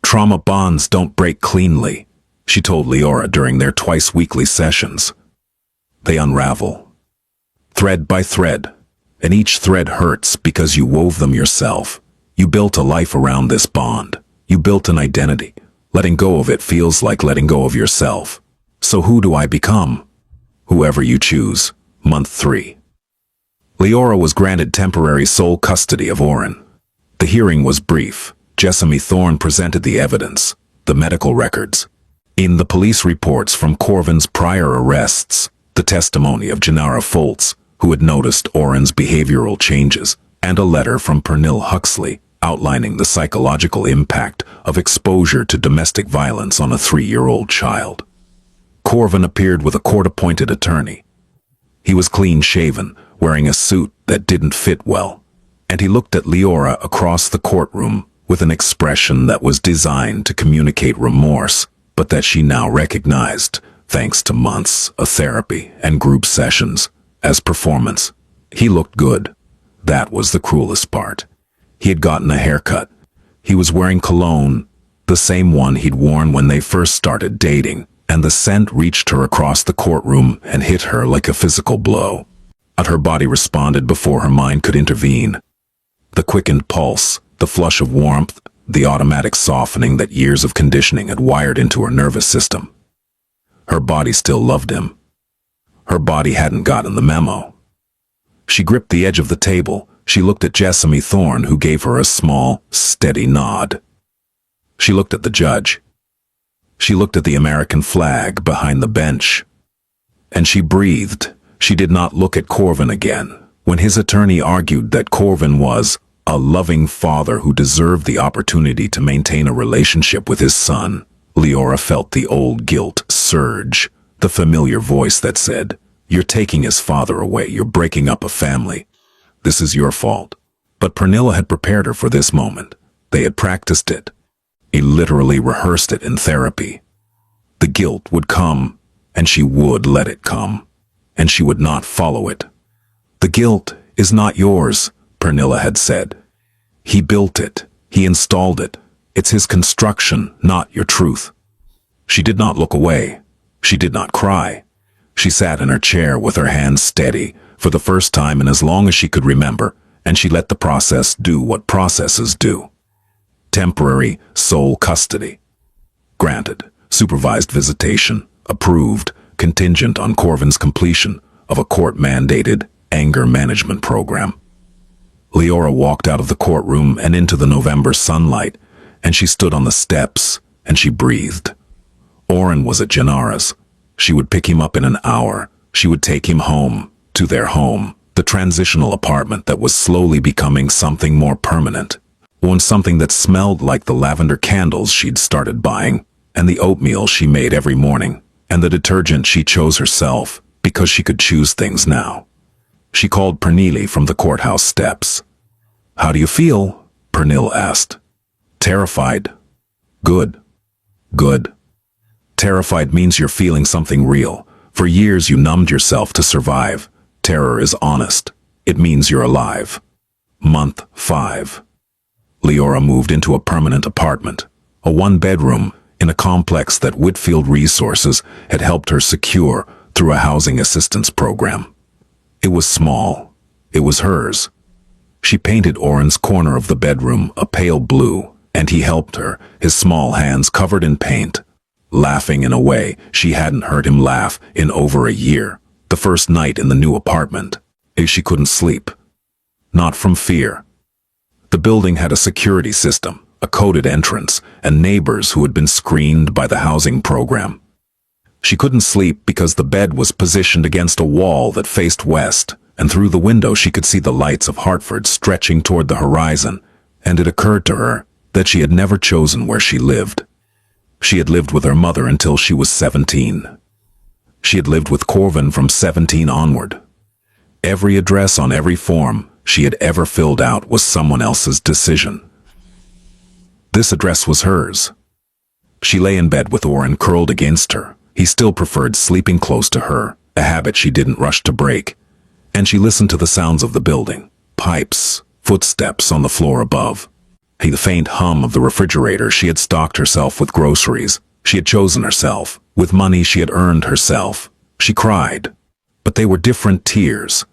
Trauma bonds don't break cleanly, she told Liora during their twice-weekly sessions. They unravel, thread by thread, and each thread hurts because you wove them yourself. You built a life around this bond. You built an identity. Letting go of it feels like letting go of yourself. So who do I become? Whoever you choose. Month 3. Liora was granted temporary sole custody of Oren. The hearing was brief. Jessamy Thorne presented the evidence, the medical records. In the police reports from Corvin's prior arrests, the testimony of Janara Foltz, who had noticed Oren's behavioral changes, and a letter from Pernille Huxley outlining the psychological impact of exposure to domestic violence on a 3-year-old child. Corvin appeared with a court-appointed attorney. He was clean-shaven, wearing a suit that didn't fit well, and he looked at Liora across the courtroom with an expression that was designed to communicate remorse, but that she now recognized, thanks to months of therapy and group sessions, as performance. He looked good. That was the cruelest part. He had gotten a haircut. He was wearing cologne, the same one he'd worn when they first started dating, and the scent reached her across the courtroom and hit her like a physical blow. But her body responded before her mind could intervene. The quickened pulse, the flush of warmth, the automatic softening that years of conditioning had wired into her nervous system. Her body still loved him. Her body hadn't gotten the memo. She gripped the edge of the table. She looked at Jessamy Thorne, who gave her a small, steady nod. She looked at the judge. She looked at the American flag behind the bench. And she breathed. She did not look at Corvin again. When his attorney argued that Corvin was a loving father who deserved the opportunity to maintain a relationship with his son, Liora felt the old guilt surge, the familiar voice that said, "You're taking his father away, you're breaking up a family. This is your fault." But Pernilla had prepared her for this moment. They had practiced it. He literally rehearsed it in therapy. The guilt would come, and she would let it come, and she would not follow it. "The guilt is not yours," Pernilla had said. "He built it. He installed it. It's his construction, not your truth." She did not look away. She did not cry. She sat in her chair with her hands steady, for the first time in as long as she could remember, and she let the process do what processes do. Temporary sole custody. Granted. Supervised visitation. Approved. Contingent on Corvin's completion of a court-mandated anger management program. Liora walked out of the courtroom and into the November sunlight, and she stood on the steps, and she breathed. Oren was at Gennara's. She would pick him up in an hour. She would take him home, to their home, the transitional apartment that was slowly becoming something more permanent. Something that smelled like the lavender candles she'd started buying, and the oatmeal she made every morning, and the detergent she chose herself, because she could choose things now. She called Pernille from the courthouse steps. "How do you feel?" Pernille asked. "Terrified." "Good. Good." Terrified means you're feeling something real. For years you numbed yourself to survive. Terror is honest. It means you're alive. Month 5. Liora moved into a permanent apartment, a one-bedroom, in a complex that Whitfield Resources had helped her secure through a housing assistance program. It was small. It was hers. She painted Oren's corner of the bedroom a pale blue, and he helped her, his small hands covered in paint, laughing in a way she hadn't heard him laugh in over a year. The first night in the new apartment, she couldn't sleep. Not from fear. The building had a security system, a coded entrance, and neighbors who had been screened by the housing program. She couldn't sleep because the bed was positioned against a wall that faced west, and through the window she could see the lights of Hartford stretching toward the horizon, and it occurred to her that she had never chosen where she lived. She had lived with her mother until she was 17. She had lived with Corvin from 17 onward. Every address on every form she had ever filled out was someone else's decision. This address was hers. She lay in bed with Oren curled against her. He still preferred sleeping close to her, a habit she didn't rush to break. And she listened to the sounds of the building, pipes, footsteps on the floor above. The faint hum of the refrigerator. She had stocked herself with groceries. She had chosen herself, with money she had earned herself. She cried. But they were different tears.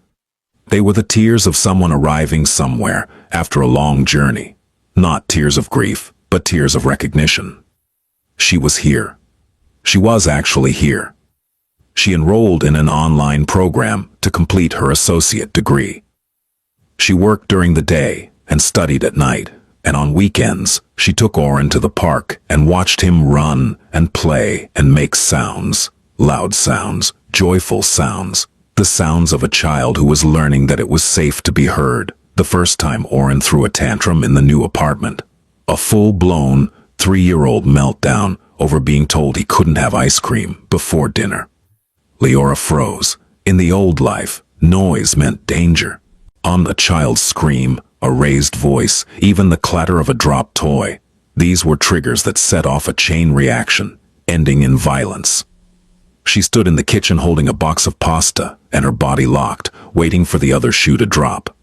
They were the tears of someone arriving somewhere after a long journey. Not tears of grief, but tears of recognition. She was here. She was actually here. She enrolled in an online program to complete her associate degree. She worked during the day and studied at night, and on weekends she took Oren to the park and watched him run and play and make sounds, loud sounds, joyful sounds, the sounds of a child who was learning that it was safe to be heard. The first time Oren threw a tantrum in the new apartment, a full-blown 3-year-old meltdown over being told he couldn't have ice cream before dinner. Liora froze. In the old life, noise meant danger. On a child's scream, a raised voice, even the clatter of a dropped toy. These were triggers that set off a chain reaction, ending in violence. She stood in the kitchen holding a box of pasta, and her body locked, waiting for the other shoe to drop.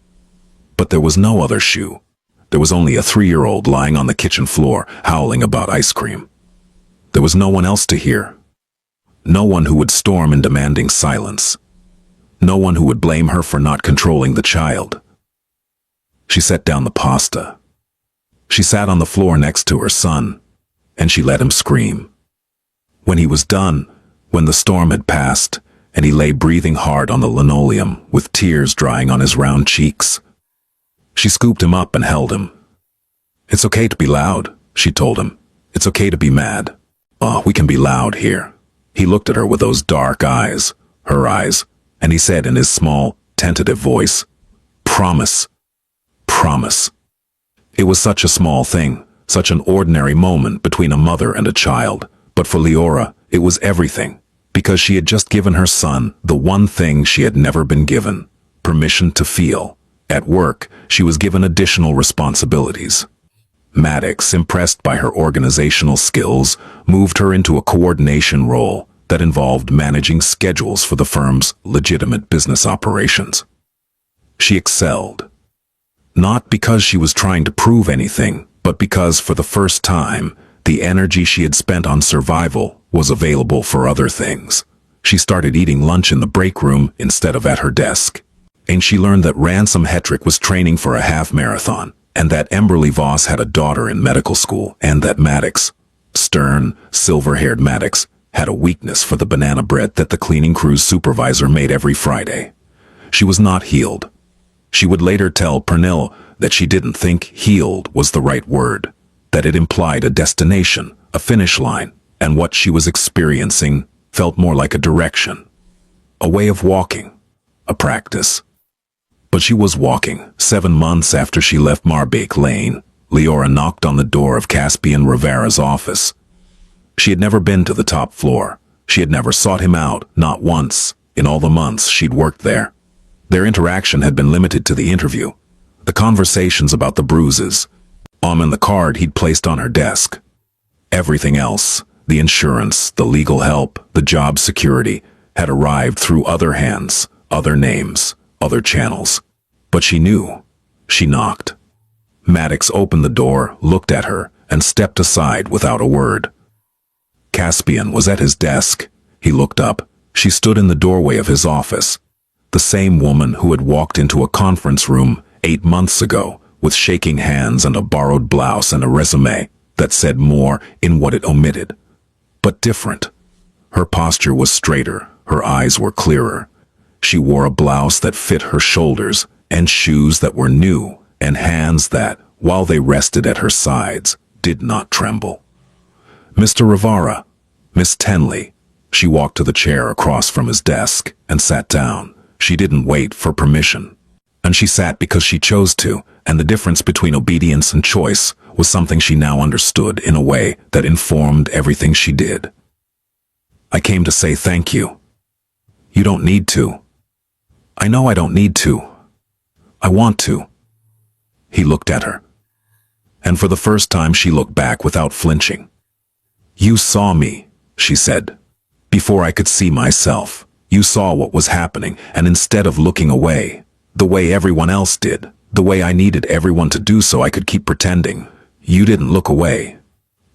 But there was no other shoe. There was only a 3-year-old lying on the kitchen floor, howling about ice cream. There was no one else to hear. No one who would storm in demanding silence. No one who would blame her for not controlling the child. She set down the pasta. She sat on the floor next to her son, and she let him scream. When he was done, when the storm had passed, and he lay breathing hard on the linoleum with tears drying on his round cheeks, she scooped him up and held him. "It's okay to be loud," she told him. "It's okay to be mad. Oh, we can be loud here." He looked at her with those dark eyes, her eyes, and he said in his small, tentative voice, "Promise. Promise." It was such a small thing, such an ordinary moment between a mother and a child, But for Liora, it was everything, because she had just given her son the one thing she had never been given: permission to feel. At work, she was given additional responsibilities. Maddox, impressed by her organizational skills, moved her into a coordination role that involved managing schedules for the firm's legitimate business operations. She excelled. Not because she was trying to prove anything, but because for the first time, the energy she had spent on survival was available for other things. She started eating lunch in the break room instead of at her desk. And she learned that Ransom Hetrick was training for a half marathon, and that Emberly Voss had a daughter in medical school, and that Maddox, stern, silver-haired Maddox, had a weakness for the banana bread that the cleaning crew's supervisor made every Friday. She was not healed. She would later tell Pernille that she didn't think healed was the right word, that it implied a destination, a finish line, and what she was experiencing felt more like a direction, a way of walking, a practice. But she was walking. 7 months after she left Marbeek Lane, Liora knocked on the door of Caspian Revara's office. She had never been to the top floor. She had never sought him out, not once, in all the months she'd worked there. Their interaction had been limited to the interview, the conversations about the bruises, and the card he'd placed on her desk. Everything else, the insurance, the legal help, the job security, had arrived through other hands, other names, other channels. But she knew. She knocked. Maddox opened the door, looked at her, and stepped aside without a word. Caspian was at his desk. He looked up. She stood in the doorway of his office. The same woman who had walked into a conference room 8 months ago, with shaking hands and a borrowed blouse and a résumé that said more in what it omitted. But different. Her posture was straighter, her eyes were clearer. She wore a blouse that fit her shoulders, and shoes that were new, and hands that, while they rested at her sides, did not tremble. Mr. Revara, Miss Tenley. She walked to the chair across from his desk and sat down. She didn't wait for permission. And she sat because she chose to, and the difference between obedience and choice was something she now understood in a way that informed everything she did. I came to say thank you. You don't need to. I know I don't need to. I want to. He looked at her. And for the first time she looked back without flinching. You saw me, she said. Before I could see myself, you saw what was happening, and instead of looking away, the way everyone else did, the way I needed everyone to do so I could keep pretending, you didn't look away.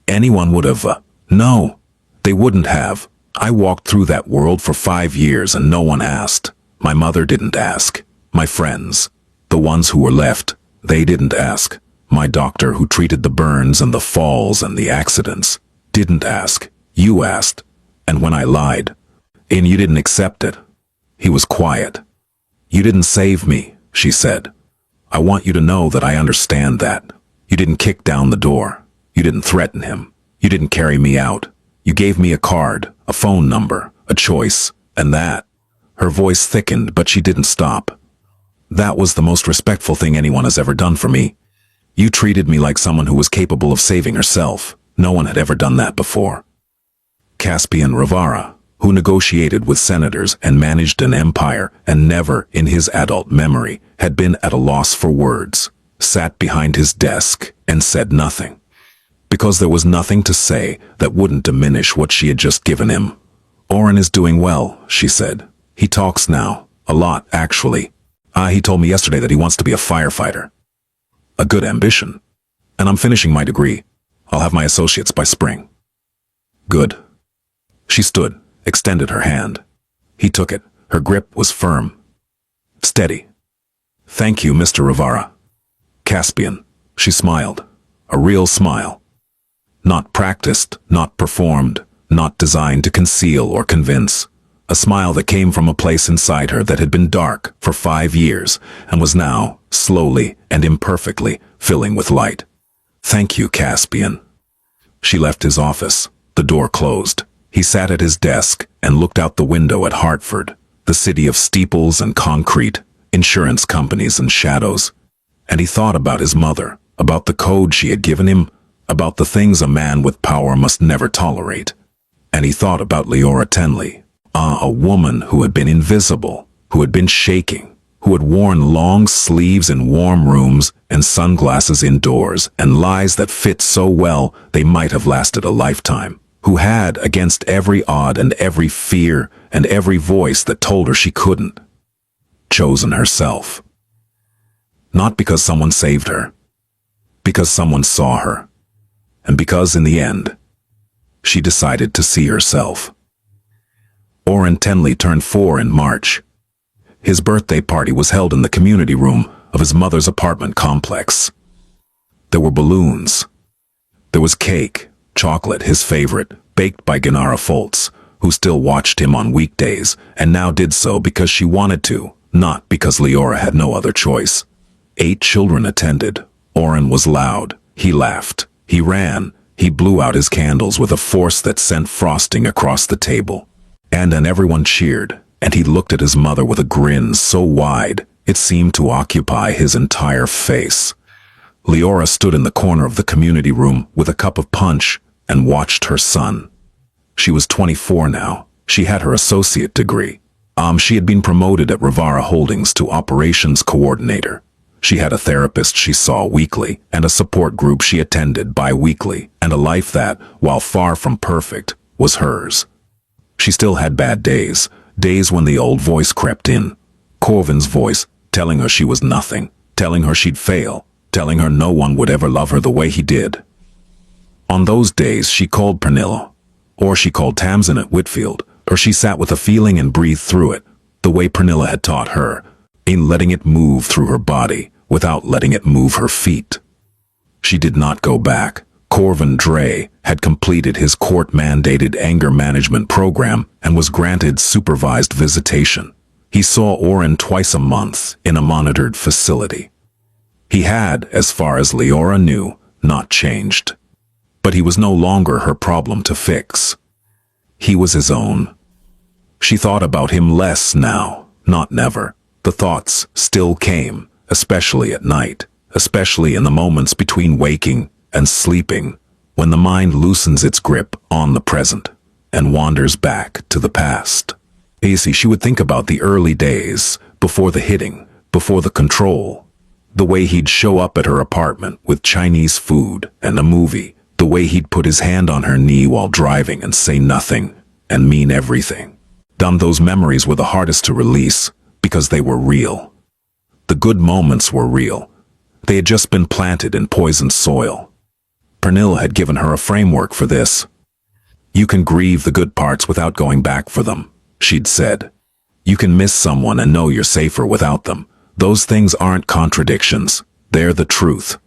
Anyone would have, no, they wouldn't have. I walked through that world for 5 years and no one asked. My mother didn't ask. My friends, the ones who were left, they didn't ask. My doctor who treated the burns and the falls and the accidents didn't ask. You asked. And when I lied, and you didn't accept it. He was quiet. You didn't save me, she said. I want you to know that I understand that. You didn't kick down the door. You didn't threaten him. You didn't carry me out. You gave me a card, a phone number, a choice, and that. Her voice thickened, but she didn't stop. That was the most respectful thing anyone has ever done for me. You treated me like someone who was capable of saving herself. No one had ever done that before. Caspian Revara, who negotiated with senators and managed an empire and never, in his adult memory, had been at a loss for words, sat behind his desk and said nothing. Because there was nothing to say that wouldn't diminish what she had just given him. Oren is doing well, she said. He talks now. A lot, actually. He told me yesterday that he wants to be a firefighter. A good ambition. And I'm finishing my degree. I'll have my associates by spring. Good. She stood, extended her hand. He took it. Her grip was firm. Steady. Thank you, Mr. Revara. Caspian. She smiled. A real smile. Not practiced, not performed, not designed to conceal or convince. A smile that came from a place inside her that had been dark for 5 years and was now, slowly and imperfectly, filling with light. Thank you, Caspian. She left his office. The door closed. He sat at his desk and looked out the window at Hartford, the city of steeples and concrete, insurance companies and shadows. And he thought about his mother, about the code she had given him, about the things a man with power must never tolerate. And he thought about Liora Tenley, a woman who had been invisible, who had been shaking, who had worn long sleeves in warm rooms and sunglasses indoors and lies that fit so well they might have lasted a lifetime, who had, against every odd and every fear and every voice that told her she couldn't, chosen herself. Not because someone saved her, because someone saw her, and because in the end, she decided to see herself. Oren Tenley turned 4 in March. His birthday party was held in the community room of his mother's apartment complex. There were balloons. There was cake, chocolate, his favorite, baked by Gennara Foltz, who still watched him on weekdays and now did so because she wanted to, not because Liora had no other choice. 8 children attended. Oren was loud. He laughed. He ran. He blew out his candles with a force that sent frosting across the table. And then everyone cheered, and he looked at his mother with a grin so wide it seemed to occupy his entire face. Liora stood in the corner of the community room with a cup of punch and watched her son. She was 24 now. She had her associate degree. She had been promoted at Revara Holdings to operations coordinator. She had a therapist she saw weekly and a support group she attended bi-weekly, and a life that, while far from perfect, was hers. She still had bad days, days when the old voice crept in. Corvin's voice, telling her she was nothing, telling her she'd fail, telling her no one would ever love her the way he did. On those days she called Pernilla, or she called Tamsin at Whitfield, or she sat with a feeling and breathed through it, the way Pernilla had taught her, in letting it move through her body, without letting it move her feet. She did not go back. Corvin Dre had completed his court-mandated anger management program and was granted supervised visitation. He saw Oren twice a month in a monitored facility. He had, as far as Liora knew, not changed. But he was no longer her problem to fix. He was his own. She thought about him less now, not never. The thoughts still came, especially at night, especially in the moments between waking and sleeping, when the mind loosens its grip on the present and wanders back to the past. She would think about the early days, before the hitting, before the control, the way he'd show up at her apartment with Chinese food and a movie, the way he'd put his hand on her knee while driving and say nothing and mean everything. Those memories were the hardest to release because they were real. The good moments were real. They had just been planted in poisoned soil. Pernilla had given her a framework for this. You can grieve the good parts without going back for them, she'd said. You can miss someone and know you're safer without them. Those things aren't contradictions. They're the truth.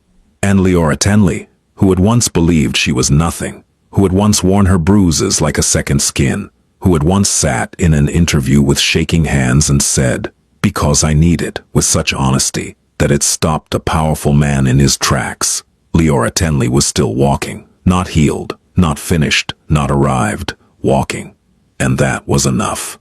And Liora Tenley, who had once believed she was nothing, who had once worn her bruises like a second skin, who had once sat in an interview with shaking hands and said, "Because I need it," with such honesty that it stopped a powerful man in his tracks. Liora Tenley was still walking, not healed, not finished, not arrived, walking. And that was enough.